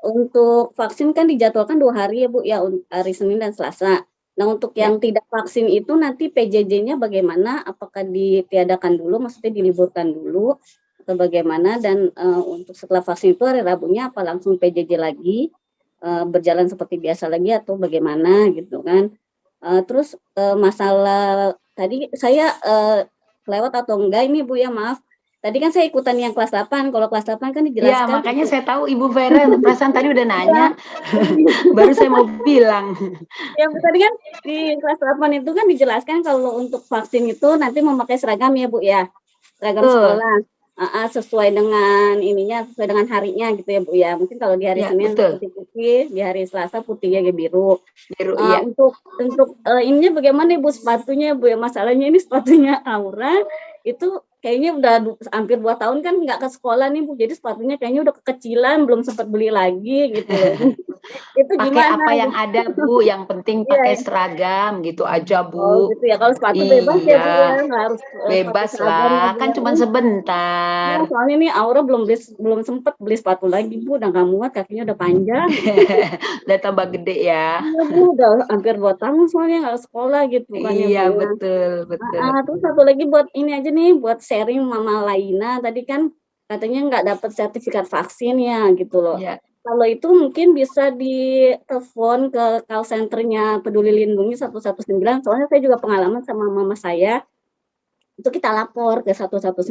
untuk vaksin kan dijadwalkan 2 hari ya Bu ya, hari Senin dan Selasa. Nah untuk yang tidak vaksin itu nanti PJJ-nya bagaimana? Apakah ditiadakan dulu, maksudnya diliburkan dulu atau bagaimana? Dan untuk setelah vaksin itu hari Rabunya apa langsung PJJ lagi, berjalan seperti biasa lagi atau bagaimana gitu kan? Terus masalah tadi saya lewat atau enggak ini Bu ya, maaf. Tadi kan saya ikutan yang kelas 8, kalau kelas 8 kan dijelaskan. Ya, makanya saya tahu Ibu Vera, perasaan tadi udah nanya, baru saya mau bilang. Ya, tadi kan di kelas 8 itu kan dijelaskan kalau untuk vaksin itu nanti memakai seragam ya Bu ya, seragam sekolah. Sesuai dengan ininya, sesuai dengan harinya gitu ya Bu ya. Mungkin kalau di hari Senin putih-putih, di hari Selasa putihnya biru. Iya. Untuk ininya bagaimana Bu sepatunya Bu ya? Masalahnya ini sepatunya Aura itu kayaknya udah hampir 2 tahun kan nggak ke sekolah nih Bu, jadi sepatunya kayaknya udah kekecilan, belum sempat beli lagi gitu. Itu pakai gimana? Apa yang ada Bu, yang penting pakai seragam gitu aja Bu. Oh gitu ya, kalau sepatu bebas ya Bu ya, nggak harus bebas lah, kan cuma sebentar. Ya, soalnya nih Aura belum sempat beli sepatu lagi Bu, udah nggak muat, kakinya udah panjang. Udah tambah gede ya. Iya Bu, udah hampir 2 tahun soalnya nggak sekolah gitu kan iya, ya Bu. Betul. Terus satu lagi buat ini aja nih, buat sharing Mama Laina, tadi kan katanya nggak dapat sertifikat vaksin ya gitu loh. Iya. Kalau itu mungkin bisa ditelepon ke call center-nya Peduli Lindungi 119, soalnya saya juga pengalaman sama mama saya, itu kita lapor ke 119,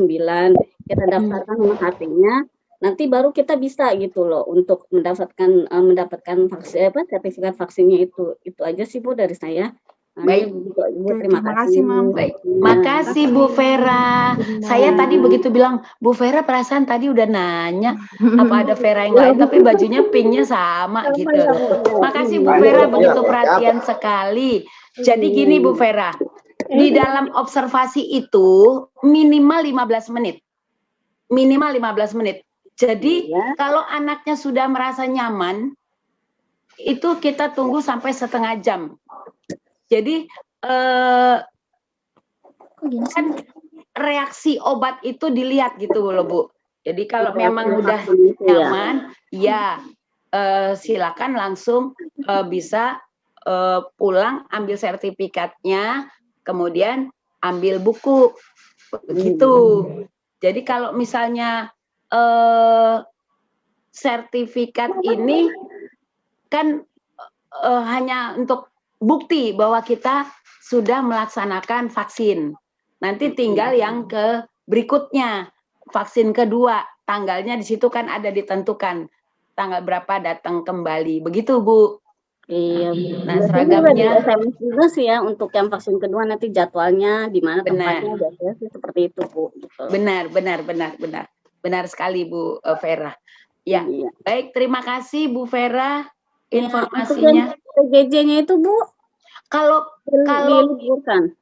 kita daftarkan nomor HP-nya, nanti baru kita bisa gitu loh untuk mendapatkan vaksin sertifikat vaksinnya itu. Itu aja sih Bu dari saya. Baik. Bu, terima kasih. Mam. Baik. Makasih Bu Vera. Saya tadi begitu bilang, Bu Vera perasaan tadi udah nanya apa ada Vera yang lain, tapi bajunya pinknya sama gitu. Makasih Bu Vera, begitu perhatian sekali. Jadi gini Bu Vera, di dalam observasi itu minimal 15 menit. Minimal 15 menit. Jadi kalau anaknya sudah merasa nyaman, itu kita tunggu sampai setengah jam. Jadi kan reaksi obat itu dilihat gitu loh Bu. Jadi kalau memang udah nyaman, ya silakan langsung bisa pulang ambil sertifikatnya, kemudian ambil buku, begitu. Jadi kalau misalnya sertifikat ini kan hanya untuk bukti bahwa kita sudah melaksanakan vaksin. Nanti tinggal yang ke berikutnya, vaksin kedua, tanggalnya di situ kan ada ditentukan tanggal berapa datang kembali, begitu Bu. Iya. Nah seragamnya SMS juga sih ya untuk yang vaksin kedua nanti jadwalnya di mana tempatnya, biasanya sih seperti itu Bu. Gitu. Benar sekali Bu Vera. Ya, baik, terima kasih Bu Vera informasinya. PJJ-nya itu Bu? Kalau diliburkan.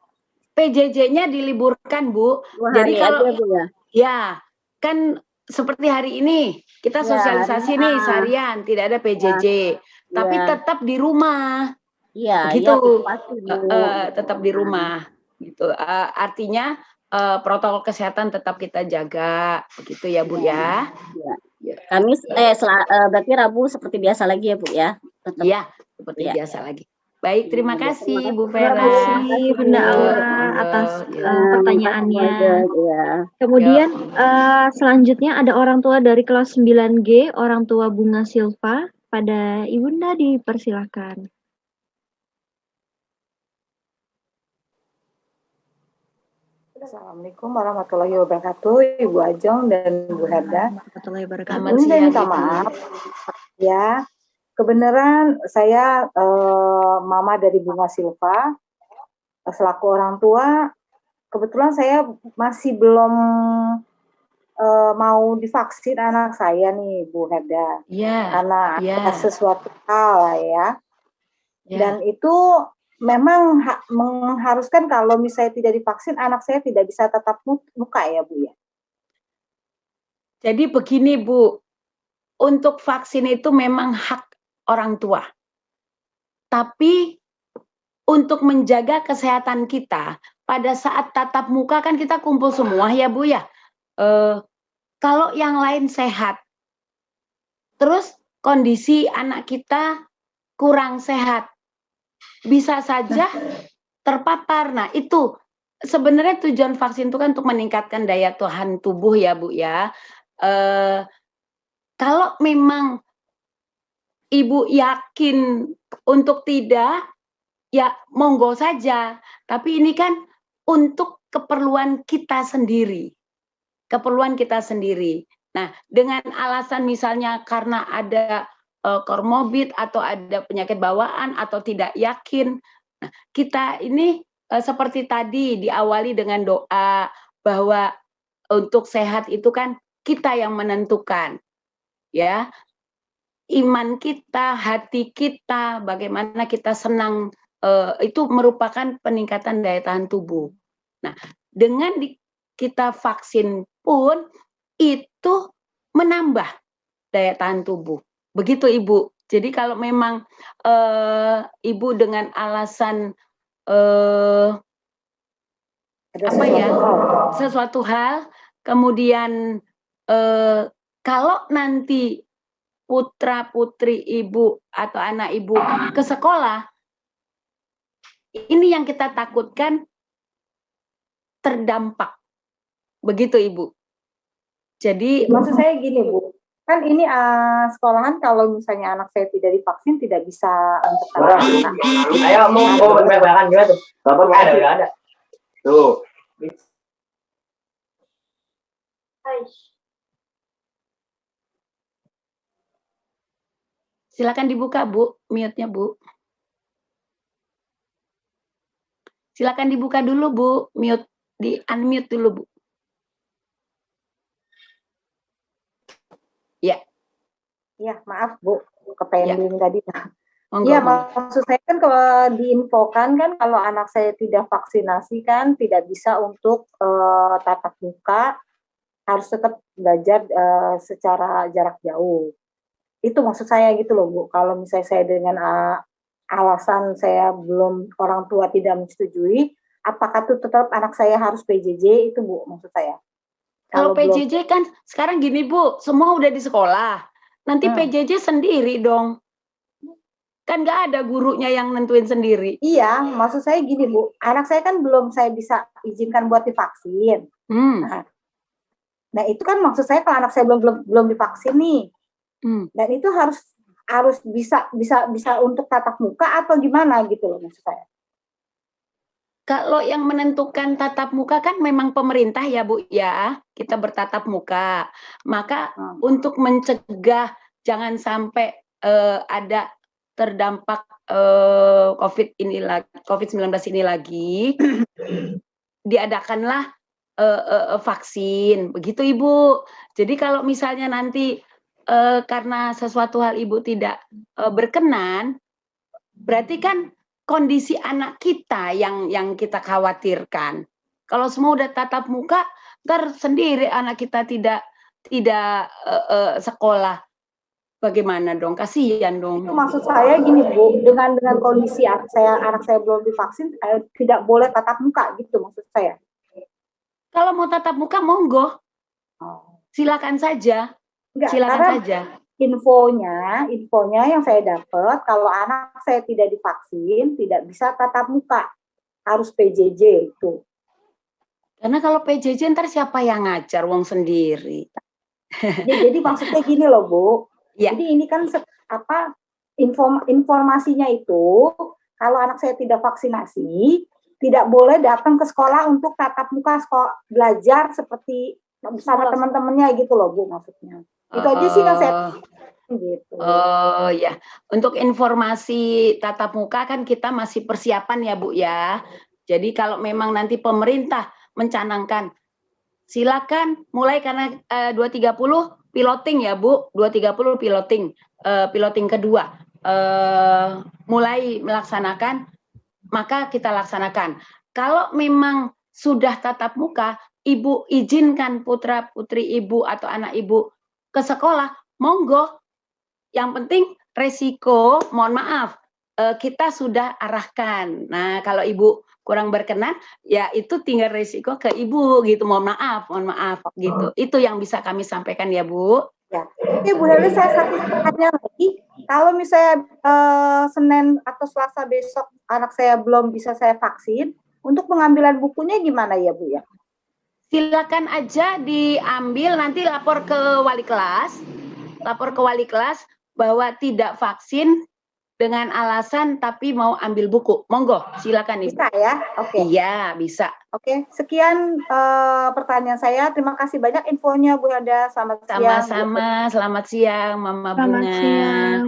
PJJ-nya diliburkan Bu. Jadi kalau aja, Bu, ya kan seperti hari ini kita sosialisasi nih seharian tidak ada PJJ, tapi tetap di rumah. Iya, gitu. Pasti, tetap di rumah. Gitu. Artinya protokol kesehatan tetap kita jaga, begitu ya Bu ya. Kamis berarti Rabu seperti biasa lagi ya Bu ya. Iya, seperti biasa lagi. Baik, terima kasih Bu Vera. Terima kasih Bunda Aura atas pertanyaannya. Kemudian selanjutnya ada orang tua dari kelas 9G, orang tua Bunga Silva. Pada Ibunda dipersilahkan. Assalamualaikum warahmatullahi wabarakatuh, Ibu Ajeng dan Bu Herda. Warahmatullahi wabarakatuh. Saya minta maaf, ya. Kebenaran saya mama dari Bunga Silva, selaku orang tua, kebetulan saya masih belum mau divaksin anak saya nih Bu Herda, karena ada sesuatu hal ya. Dan itu memang mengharuskan kalau misalnya tidak divaksin, anak saya tidak bisa tatap muka ya Bu ya. Jadi begini Bu, untuk vaksin itu memang hak orang tua. Tapi untuk menjaga kesehatan kita, pada saat tatap muka kan kita kumpul semua ya Bu ya. Kalau yang lain sehat, terus kondisi anak kita kurang sehat, bisa saja terpapar. Nah itu sebenarnya tujuan vaksin itu kan untuk meningkatkan daya tahan tubuh ya Bu ya. Kalau memang Ibu yakin untuk tidak, ya monggo saja. Tapi ini kan untuk keperluan kita sendiri. Keperluan kita sendiri. Nah, dengan alasan misalnya karena ada komorbid atau ada penyakit bawaan atau tidak yakin. Nah, kita ini seperti tadi diawali dengan doa bahwa untuk sehat itu kan kita yang menentukan. Ya. Iman kita, hati kita, bagaimana kita senang, itu merupakan peningkatan daya tahan tubuh. Nah, dengan kita vaksin pun itu menambah daya tahan tubuh. Begitu Ibu. Jadi kalau memang Ibu dengan alasan sesuatu hal, kemudian kalau nanti putra putri Ibu atau anak Ibu ke sekolah, ini yang kita takutkan terdampak. Begitu Ibu. Jadi maksud saya gini Bu, Kan ini sekolahan kalau misalnya anak saya tidak divaksin tidak bisa untuk tatap muka. Ayo mau berbayaran gimana tuh? Bapak udah ada. Tuh. Silakan dibuka, Bu, mute-nya, Bu. Silakan dibuka dulu, Bu, mute, di unmute dulu, Bu. Ya. Ya, maaf Bu, kepending tadi. Monggo, Iya, monggo. maksud saya kan kalau diinfokan kan kalau anak saya tidak vaksinasi kan tidak bisa untuk tatap muka, harus tetap belajar secara jarak jauh. Itu maksud saya gitu loh Bu. Kalau misalnya saya dengan alasan saya belum, orang tua tidak menyetujui, apakah itu tetap anak saya harus PJJ, itu Bu maksud saya. Kalau PJJ kan sekarang gini Bu, semua udah di sekolah. Nanti PJJ sendiri dong. Kan nggak ada gurunya yang nentuin sendiri. Iya, maksud saya gini Bu, anak saya kan belum saya bisa izinkan buat divaksin. Nah itu kan maksud saya kalau anak saya belum divaksin nih, dan itu harus bisa untuk tatap muka atau gimana gitu loh maksud saya. Kalau yang menentukan tatap muka kan memang pemerintah ya Bu ya, kita bertatap muka. Maka untuk mencegah jangan sampai ada terdampak COVID-19 ini lagi, diadakanlah vaksin, begitu Ibu. Jadi kalau misalnya nanti karena sesuatu hal Ibu tidak berkenan, berarti kan kondisi anak kita yang kita khawatirkan. Kalau semua udah tatap muka, ntar sendiri anak kita tidak sekolah. Bagaimana dong? Kasihan dong. Itu maksud saya gini Bu, dengan kondisi anak saya belum divaksin, tidak boleh tatap muka gitu maksud saya. Kalau mau tatap muka monggo, silakan saja. Silakan saja. Infonya yang saya dapat, kalau anak saya tidak divaksin, tidak bisa tatap muka, harus PJJ itu. Karena kalau PJJ ntar siapa yang ngajar, wong sendiri. Jadi maksudnya gini loh Bu, jadi ini kan informasinya itu, kalau anak saya tidak vaksinasi, tidak boleh datang ke sekolah untuk tatap muka, belajar seperti bersama teman-temannya gitu loh Bu maksudnya. Itu aja sih yang saya gitu. Oh ya, untuk informasi tatap muka kan kita masih persiapan ya Bu ya. Jadi kalau memang nanti pemerintah mencanangkan, silakan mulai karena 2.30 piloting ya Bu, 2.30 piloting, piloting kedua mulai melaksanakan, maka kita laksanakan. Kalau memang sudah tatap muka, Ibu izinkan putra putri Ibu atau anak Ibu ke sekolah, monggo. Yang penting resiko, mohon maaf, kita sudah arahkan. Nah, kalau Ibu kurang berkenan, ya itu tinggal resiko ke Ibu gitu. Mohon maaf gitu. Itu yang bisa kami sampaikan ya Bu. Ya. Oke Bu Heli, saya satu pertanyaan lagi. Kalau misalnya Senin atau Selasa besok anak saya belum bisa saya vaksin, untuk pengambilan bukunya gimana ya Bu ya? Silakan aja diambil, nanti lapor ke wali kelas. Lapor ke wali kelas bahwa tidak vaksin dengan alasan tapi mau ambil buku. Monggo, silakan Ibu. Bisa ya? Oke. Iya, bisa. Oke, sekian pertanyaan saya. Terima kasih banyak infonya Bu Hada. Selamat siang. Sama-sama, selamat siang Mama Bunga. Selamat siang,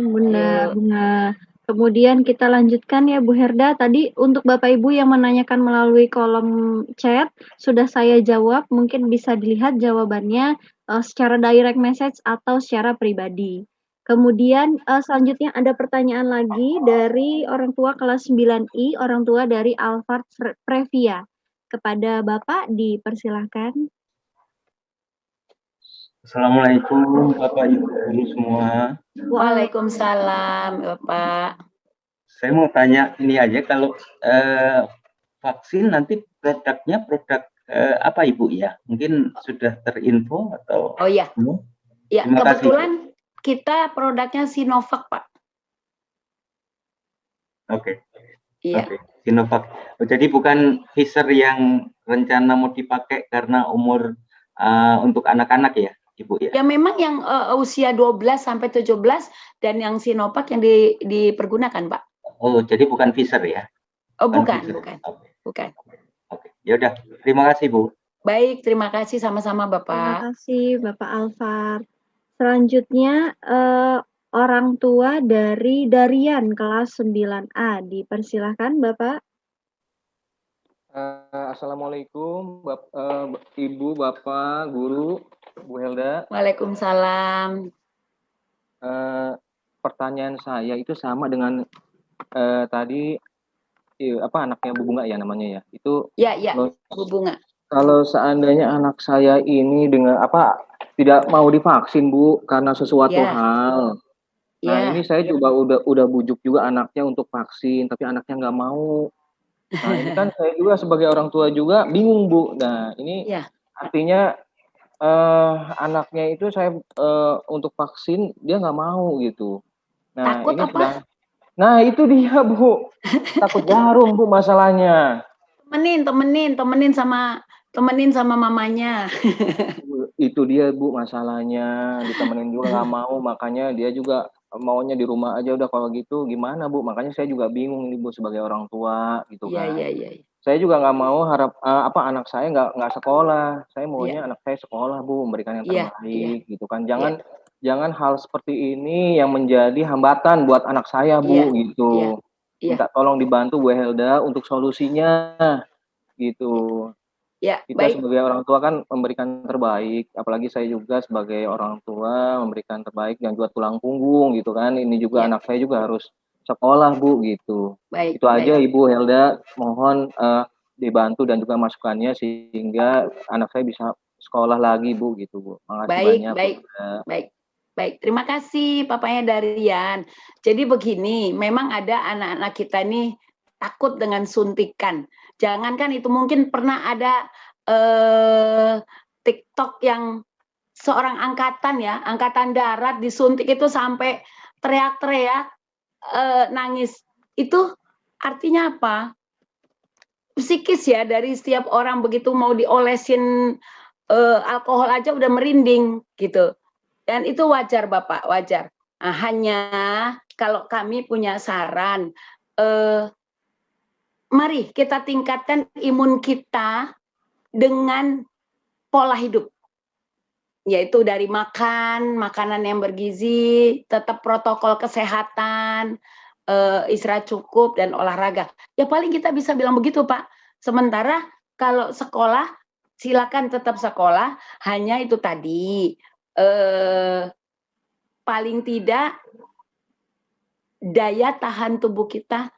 Bunga. Kemudian kita lanjutkan ya Bu Herda. Tadi untuk Bapak Ibu yang menanyakan melalui kolom chat, sudah saya jawab. Mungkin bisa dilihat jawabannya secara direct message atau secara pribadi. Kemudian selanjutnya ada pertanyaan lagi dari orang tua kelas 9I, orang tua dari Alphard Previa. Kepada Bapak dipersilahkan. Assalamualaikum Bapak Ibu guru semua. Waalaikumsalam Bapak. Saya mau tanya ini aja, kalau vaksin nanti produknya produk apa Ibu ya? Mungkin sudah terinfo atau? Oh iya. Ya, kebetulan kita produknya Sinovac Pak. Oke. Iya. Oke. Sinovac. Jadi bukan Pfizer yang rencana mau dipakai karena umur untuk anak-anak ya? Ibu ya? Ya memang yang usia 12 sampai 17 dan yang Sinovac yang dipergunakan, Pak. Oh, jadi bukan Pfizer ya? Oh, bukan, Pfizer. bukan. Oke. Bukan. Oke. Ya udah, terima kasih, Bu. Baik, terima kasih sama-sama Terima Bapak. kasih Bapak Alfar. Selanjutnya orang tua dari Darian kelas 9A. Dipersilahkan Bapak. Assalamualaikum Ibu, Bapak, Guru, Bu Helda. Waalaikumsalam. Pertanyaan saya itu sama dengan tadi anaknya Bu Bunga ya namanya ya. Itu Ya, Bu Bunga. Kalau seandainya anak saya ini dengan tidak mau divaksin Bu karena sesuatu hal. Nah, ini saya juga udah bujuk juga anaknya untuk vaksin, tapi anaknya nggak mau. Nah, ini kan saya juga sebagai orang tua juga bingung Bu. Nah, ini artinya anaknya itu saya untuk vaksin dia nggak mau gitu. Nah, takut ini apa? Nah, itu dia Bu. Takut jarum Bu masalahnya. Temenin sama mamanya. Itu dia Bu masalahnya, ditemenin juga nggak mau, makanya dia juga maunya di rumah aja udah. Kalau gitu gimana Bu? Makanya saya juga bingung nih Bu sebagai orang tua gitu kan. Iya. Saya juga nggak mau anak saya nggak sekolah. Saya maunya anak saya sekolah Bu, memberikan yang terbaik gitu kan. Jangan hal seperti ini yang menjadi hambatan buat anak saya Bu gitu. Minta tolong dibantu Bu Helda untuk solusinya gitu. Kita sebagai orang tua kan memberikan terbaik, apalagi saya juga sebagai orang tua memberikan terbaik dan juga tulang punggung gitu kan. Ini juga anak saya juga harus sekolah Bu gitu. Itu aja Ibu Helda, mohon dibantu dan juga masukannya sehingga anak saya bisa sekolah lagi Bu gitu Bu. Makasih banyak. Baik. Terima kasih papanya Darian. Jadi begini, memang ada anak-anak kita nih takut dengan suntikan. Jangankan itu, mungkin pernah ada TikTok yang seorang angkatan darat disuntik itu sampai teriak-teriak, nangis. Itu artinya apa? Psikis ya, dari setiap orang begitu mau diolesin alkohol aja udah merinding gitu. Dan itu wajar Bapak, wajar. Nah, hanya kalau kami punya saran, mari kita tingkatkan imun kita dengan pola hidup. Yaitu dari makanan yang bergizi, tetap protokol kesehatan, istirahat cukup, dan olahraga. Ya paling kita bisa bilang begitu Pak. Sementara kalau sekolah, silakan tetap sekolah, hanya itu tadi, paling tidak daya tahan tubuh kita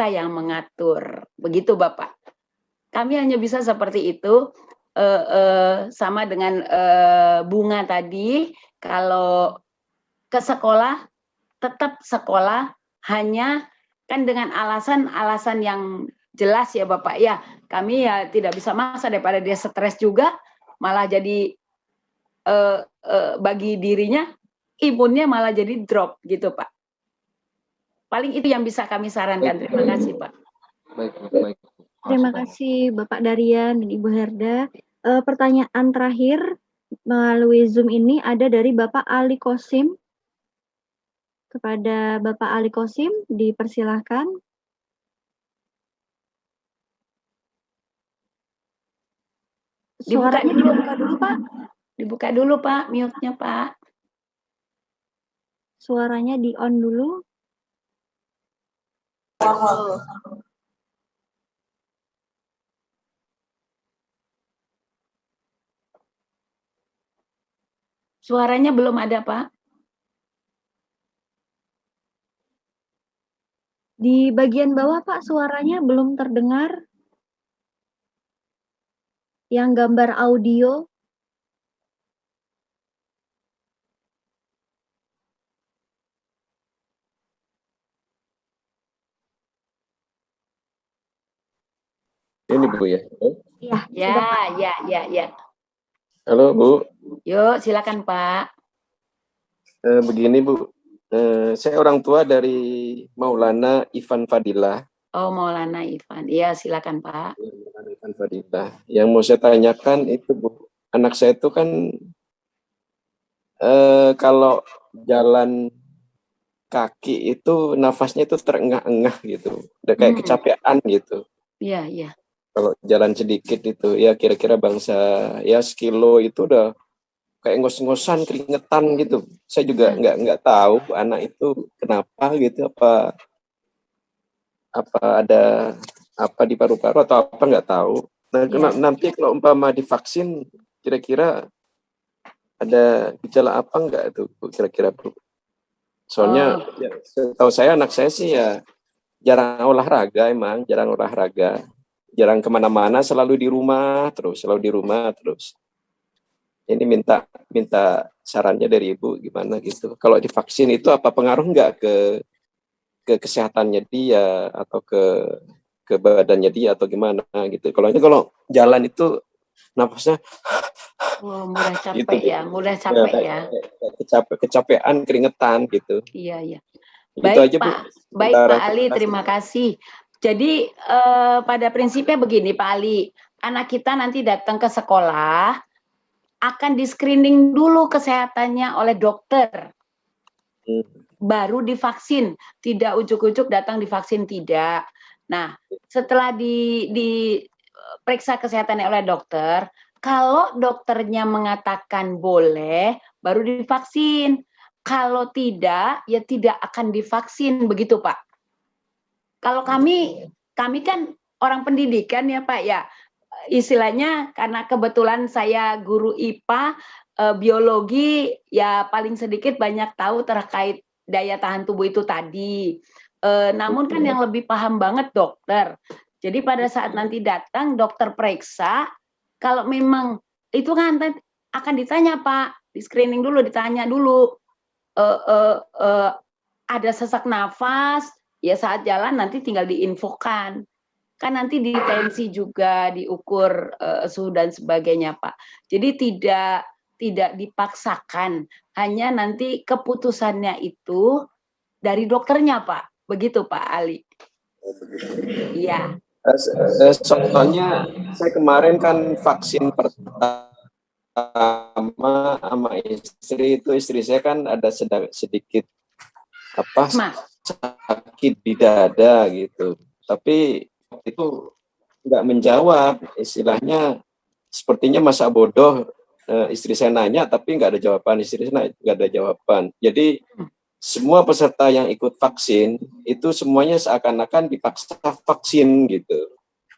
yang mengatur. Begitu Bapak. Kami hanya bisa seperti itu. Sama dengan Bunga tadi, kalau ke sekolah tetap sekolah, hanya kan dengan alasan yang jelas ya Bapak ya. Kami ya tidak bisa maksa, daripada dia stres juga malah jadi bagi dirinya imunnya malah jadi drop gitu Pak. Paling itu yang bisa kami sarankan. Terima kasih Pak. Baik. Terima kasih Bapak Darian dan Ibu Herda. Pertanyaan terakhir melalui Zoom ini ada dari Bapak Ali Kosim. Kepada Bapak Ali Kosim, dipersilahkan. Suaranya dibuka dulu Pak. Dibuka dulu Pak, mute-nya Pak. Suaranya di-on dulu. Suaranya belum ada, Pak. Di bagian bawah, Pak, suaranya belum terdengar. Yang gambar audio. Ini Bu ya? Ya. Halo Bu. Yuk, silakan Pak. Begini Bu, saya orang tua dari Maulana Ivan Fadilah. Oh, Maulana Ivan. Iya, silakan Pak. Maulana Ivan Fadilah. Yang mau saya tanyakan itu Bu, anak saya itu kan Kalau jalan kaki itu nafasnya itu terengah-engah gitu, udah kayak kecapean gitu. Iya, iya. Kalau jalan sedikit itu ya kira-kira bangsa ya sekilo itu udah kayak ngos-ngosan keringetan gitu. Saya juga nggak tahu anak itu kenapa gitu, apa ada apa di paru-paru atau apa nggak tahu. Nah, nanti kalau umpama divaksin kira-kira ada gejala apa enggak itu Bu, kira-kira Bu? Soalnya ya, setahu saya anak saya sih ya jarang olahraga, emang jarang olahraga, jarang kemana-mana, selalu di rumah terus. Ini minta sarannya dari Ibu gimana gitu. Kalau divaksin itu apa pengaruh enggak ke kesehatannya dia atau ke badannya dia atau gimana gitu. Kalau jalan itu nafasnya mudah capek gitu, ya, mudah capek ya. Kecapean, keringetan gitu. Iya, iya. Itu Baik aja, Bu. Baik Pak Ali, terima kasih. Jadi pada prinsipnya begini Pak Ali, anak kita nanti datang ke sekolah akan di screening dulu kesehatannya oleh dokter. Baru divaksin, tidak ujuk-ujuk datang divaksin, tidak. Nah, setelah diperiksa kesehatannya oleh dokter, kalau dokternya mengatakan boleh, baru divaksin. Kalau tidak, ya tidak akan divaksin, begitu Pak. Kalau kami kan orang pendidikan ya Pak ya, istilahnya karena kebetulan saya guru IPA, biologi ya paling sedikit banyak tahu terkait daya tahan tubuh itu tadi. Namun kan yang lebih paham banget dokter. Jadi pada saat nanti datang dokter periksa, kalau memang itu kan akan ditanya Pak, di screening dulu, ditanya dulu, ada sesak nafas, ya saat jalan nanti tinggal diinfokan. Kan nanti di tensi juga diukur suhu dan sebagainya Pak. Jadi tidak dipaksakan, hanya nanti keputusannya itu dari dokternya Pak. Begitu Pak Ali. Iya. Soalnya saya kemarin kan vaksin pertama sama istri saya kan ada sedikit sakit di dada gitu. Tapi itu nggak menjawab, istilahnya sepertinya masa bodoh. Istri saya nanya tapi nggak ada jawaban, istri saya nggak ada jawaban. Jadi semua peserta yang ikut vaksin itu semuanya seakan-akan dipaksa vaksin gitu.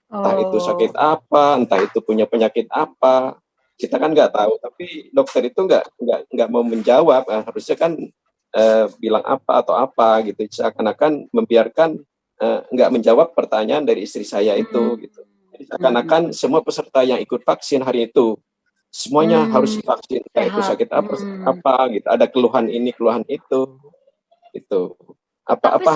Entah itu sakit apa, entah itu punya penyakit apa, kita kan nggak tahu. Tapi dokter itu nggak mau menjawab. Harusnya kan bilang apa atau apa gitu. Seakan-akan membiarkan nggak menjawab pertanyaan dari istri saya itu gitu. Jadi seakan-akan semua peserta yang ikut vaksin hari itu semuanya harus divaksin, entah itu sakit apa gitu, ada keluhan ini keluhan itu gitu. Apa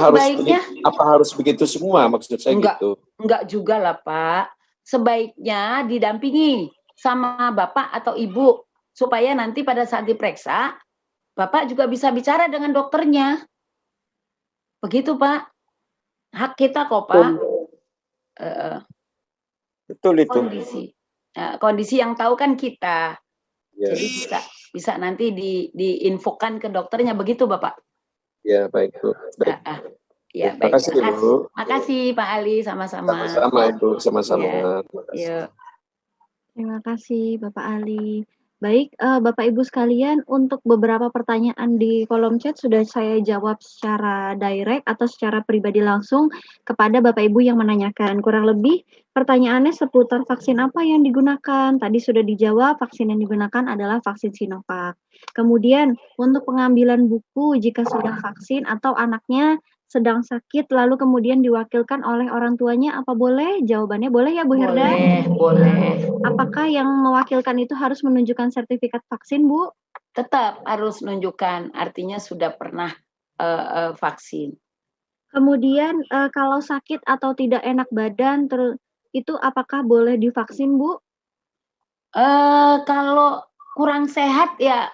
harus begitu semua, maksud saya gitu. Enggak juga lah Pak, sebaiknya didampingi sama bapak atau ibu supaya nanti pada saat diperiksa bapak juga bisa bicara dengan dokternya, begitu Pak. Hak kita kok Pak. Betul itu. Kondisi yang tahu kan kita. Jadi bisa nanti diinfokan ke dokternya, begitu Bapak. Ya baik Bu. Baik. Ya baik. Makasih Bu. Makasih Pak Ali, sama-sama. Sama-sama Ibu, sama-sama. Terima kasih Bapak Ali. Baik, Bapak Ibu sekalian, untuk beberapa pertanyaan di kolom chat sudah saya jawab secara direct atau secara pribadi langsung kepada Bapak Ibu yang menanyakan. Kurang lebih pertanyaannya seputar vaksin apa yang digunakan. Tadi sudah dijawab, vaksin yang digunakan adalah vaksin Sinovac. Kemudian untuk pengambilan buku jika sudah vaksin atau anaknya sedang sakit lalu kemudian diwakilkan oleh orang tuanya, apa boleh? Jawabannya boleh ya Bu Herda? Boleh. Apakah yang mewakilkan itu harus menunjukkan sertifikat vaksin, Bu? Tetap harus menunjukkan, artinya sudah pernah vaksin. Kemudian kalau sakit atau tidak enak badan, itu apakah boleh divaksin, Bu? Kalau kurang sehat ya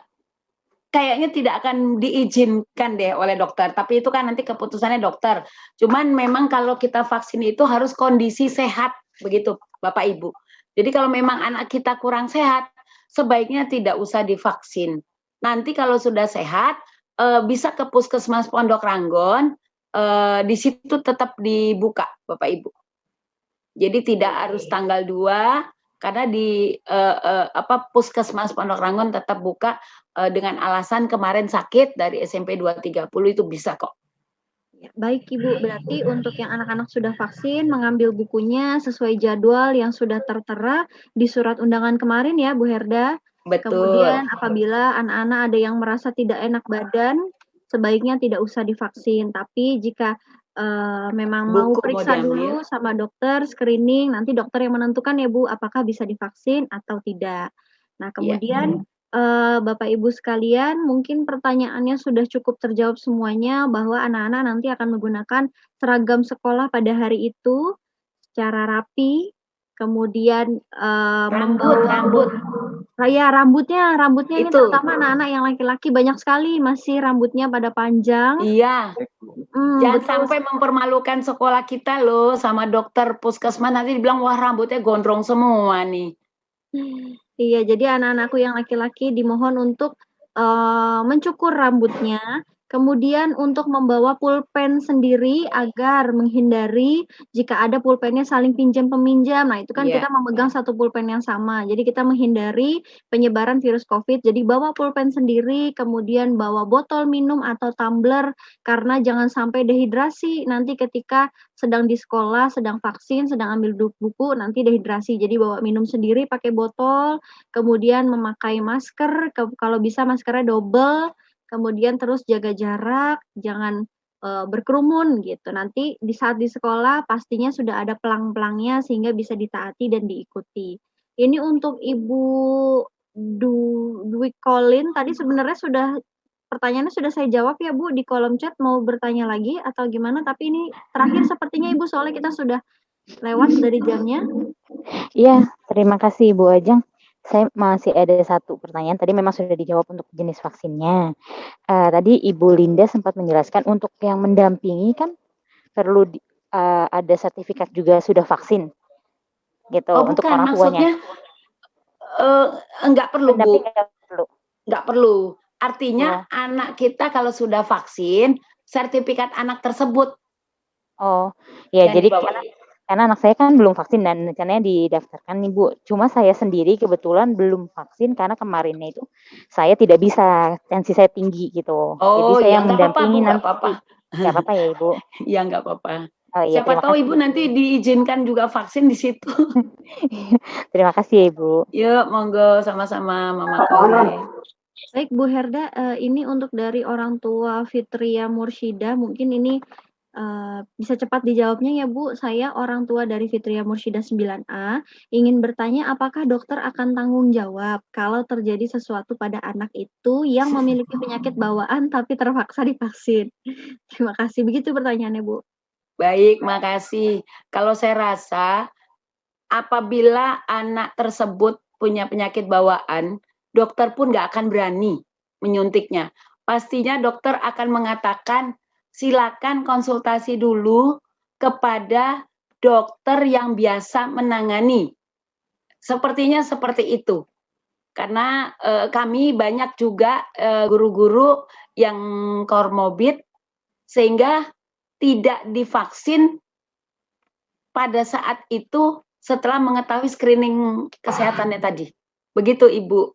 kayaknya tidak akan diizinkan deh oleh dokter, tapi itu kan nanti keputusannya dokter. Cuman memang kalau kita vaksin itu harus kondisi sehat, begitu Bapak Ibu. Jadi kalau memang anak kita kurang sehat, sebaiknya tidak usah divaksin. nanti kalau sudah sehat bisa ke Puskesmas Pondok Ranggon, di situ tetap dibuka Bapak Ibu. Jadi tidak harus tanggal 2 karena di Puskesmas Pondok Ranggon tetap buka dengan alasan kemarin sakit dari SMP 230 itu bisa kok. Ya, baik Ibu, berarti untuk yang anak-anak sudah vaksin mengambil bukunya sesuai jadwal yang sudah tertera di surat undangan kemarin ya Bu Herda. Betul. Kemudian apabila anak-anak ada yang merasa tidak enak badan, sebaiknya tidak usah divaksin. Tapi jika memang mau Buku mau periksa diambil. dulu sama dokter, screening, nanti dokter yang menentukan ya Bu, apakah bisa divaksin atau tidak. Nah, kemudian Bapak Ibu sekalian, mungkin pertanyaannya sudah cukup terjawab semuanya bahwa anak-anak nanti akan menggunakan seragam sekolah pada hari itu secara rapi, kemudian Rambut. Ya, rambutnya ini Itu. terutama anak-anak yang laki-laki banyak sekali masih rambutnya pada panjang. Iya. Jangan betul. sampai mempermalukan sekolah kita loh sama dokter puskesmas nanti dibilang wah rambutnya gondrong semua nih. Iya, jadi anak-anakku yang laki-laki dimohon untuk mencukur rambutnya, kemudian untuk membawa pulpen sendiri agar menghindari jika ada pulpennya saling pinjam-peminjam. Nah, itu kan Iya. kita memegang satu pulpen yang sama. Jadi kita menghindari penyebaran virus COVID. Jadi bawa pulpen sendiri, kemudian bawa botol minum atau tumbler karena jangan sampai dehidrasi nanti ketika sedang di sekolah, sedang vaksin, sedang ambil buku, nanti dehidrasi. Jadi bawa minum sendiri pakai botol, kemudian memakai masker, kalau bisa maskernya double, kemudian terus jaga jarak, jangan berkerumun gitu. Nanti di saat di sekolah pastinya sudah ada pelang-pelangnya sehingga bisa ditaati dan diikuti. Ini untuk Ibu Dwi Colin tadi sebenarnya pertanyaannya sudah saya jawab ya Bu di kolom chat, mau bertanya lagi atau gimana? Tapi ini terakhir sepertinya Ibu soalnya kita sudah lewat dari jamnya. Iya, terima kasih Ibu Ajeng. Saya masih ada satu pertanyaan. Tadi memang sudah dijawab untuk jenis vaksinnya. Tadi Ibu Linda sempat menjelaskan untuk yang mendampingi kan perlu ada sertifikat juga sudah vaksin, gitu. Oh untuk bukan, orang tuanya. maksudnya enggak perlu Bu. Enggak perlu. Artinya anak kita kalau sudah vaksin, sertifikat anak tersebut. Oh, ya yang jadi dibawa. karena anak saya kan belum vaksin dan rencananya didaftarkan nih Bu. Cuma saya sendiri kebetulan belum vaksin karena kemarinnya itu saya tidak bisa, tensi saya tinggi gitu. Jadi Oh saya ya nggak apa-apa Bu, mendampingi nggak nanti. apa-apa. Nggak apa-apa ya Ibu? Iya nggak apa-apa. Oh iya, Siapa terima tahu kasih. Ibu nanti diizinkan juga vaksin di situ. Terima kasih ya Ibu. Yuk, monggo sama-sama Mama Kauli. Baik Bu Herda, ini untuk dari orang tua Fitria Mursyidah, mungkin ini bisa cepat dijawabnya ya Bu. Saya orang tua dari Fitria Mursyidah 9A, ingin bertanya apakah dokter akan tanggung jawab kalau terjadi sesuatu pada anak itu yang memiliki penyakit bawaan tapi terpaksa divaksin? Terima kasih. Begitu pertanyaannya Bu. Baik, makasih. Kalau saya rasa apabila anak tersebut punya penyakit bawaan, dokter pun nggak akan berani menyuntiknya. Pastinya dokter akan mengatakan silakan konsultasi dulu kepada dokter yang biasa menangani. Sepertinya seperti itu. Karena kami banyak juga guru-guru yang komorbid sehingga tidak divaksin pada saat itu setelah mengetahui screening kesehatannya tadi. Begitu Ibu.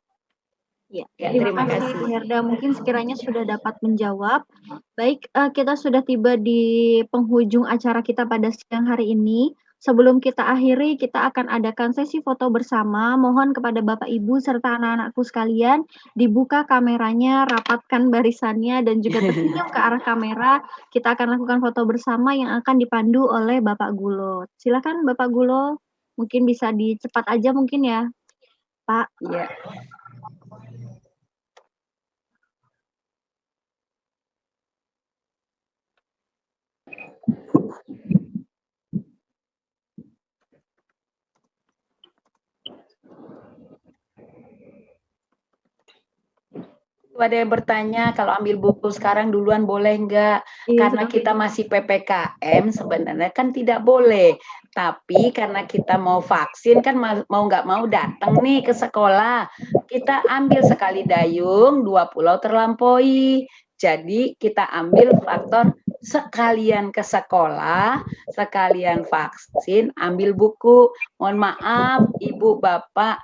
Ya, terima kasih. Bu Herda, mungkin sekiranya sudah dapat menjawab. Baik, kita sudah tiba di penghujung acara kita pada siang hari ini. Sebelum kita akhiri, kita akan adakan sesi foto bersama. Mohon kepada Bapak Ibu serta anak-anakku sekalian, dibuka kameranya, rapatkan barisannya, dan juga tersenyum ke arah kamera. Kita akan lakukan foto bersama yang akan dipandu oleh Bapak Gulo. Silakan Bapak Gulo, mungkin bisa dicepat aja mungkin ya, Pak. Iya. ada yang bertanya kalau ambil buku sekarang duluan boleh enggak? Karena kita masih PPKM sebenarnya kan tidak boleh. Tapi karena kita mau vaksin kan mau nggak mau datang nih ke sekolah. Kita ambil sekali dayung, 2 pulau terlampaui. Jadi kita ambil faktor sekalian ke sekolah, sekalian vaksin, ambil buku. Mohon maaf, Ibu, Bapak,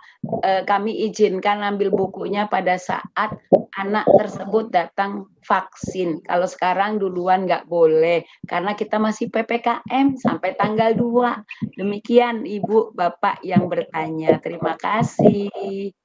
kami izinkan ambil bukunya pada saat anak tersebut datang vaksin. Kalau sekarang duluan nggak boleh, karena kita masih PPKM sampai tanggal 2. Demikian Ibu, Bapak yang bertanya. Terima kasih.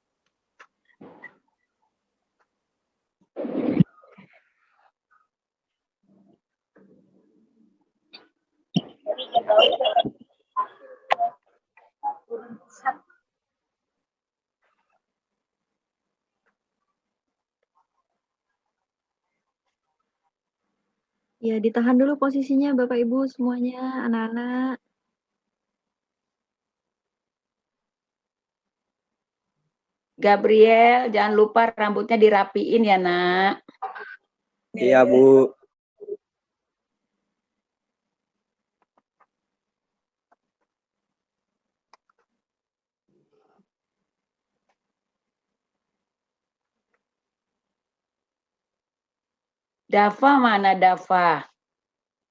Ya, ditahan dulu posisinya Bapak Ibu semuanya, anak-anak. Gabriel, jangan lupa rambutnya dirapiin ya, Nak. Iya, Bu. Dava mana Dava?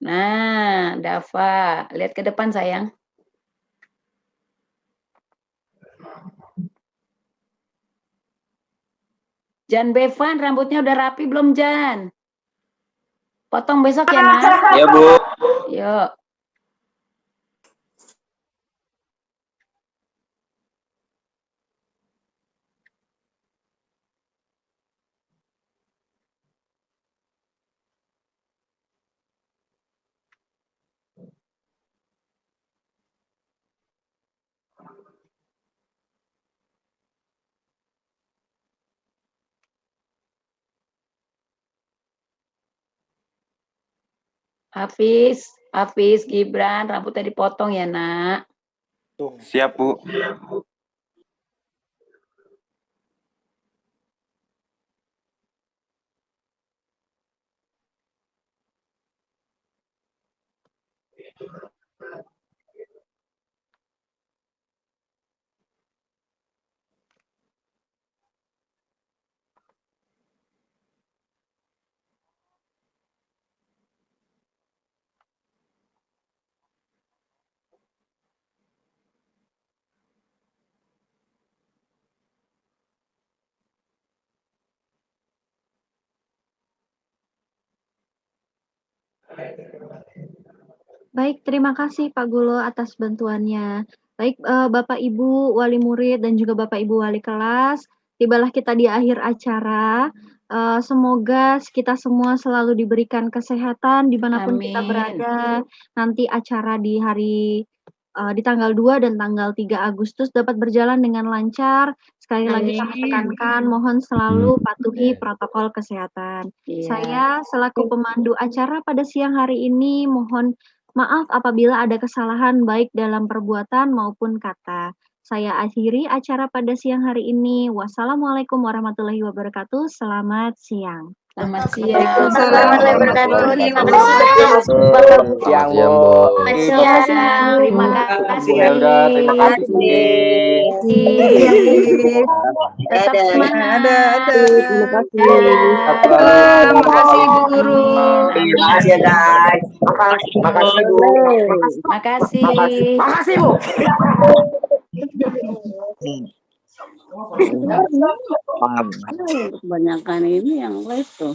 Nah, Dava, lihat ke depan sayang. Jan Bevan, rambutnya udah rapi belum, Jan? Potong besok ya, Nak? Iya, Bu. Yuk. Hafiz, Gibran, rambutnya dipotong ya, Nak. Siap, Bu. Baik, terima kasih Pak Gulo atas bantuannya. Baik, Bapak Ibu wali murid dan juga Bapak Ibu wali kelas, tibalah kita di akhir acara. Semoga kita semua selalu diberikan kesehatan dimanapun kita berada. Nanti acara di hari di tanggal 2 dan tanggal 3 Agustus dapat berjalan dengan lancar. Sekali lagi kami tekankan, mohon selalu patuhi protokol kesehatan. Saya selaku pemandu acara pada siang hari ini mohon maaf apabila ada kesalahan baik dalam perbuatan maupun kata. Saya akhiri acara pada siang hari ini. Wassalamualaikum warahmatullahi wabarakatuh. Selamat siang. Selamat siang. Selamat wabarakatuh. Terima kasih Selamat siang, Bu. Terima kasih. Bu Helda, terima kasih. Tetap semangat. Terima kasih. Terima kasih Ibu Guru. Terima kasih ya, guys. Makasih, Bu. Makasih. Makasih, Bu. Kebanyakan ini yang live tuh.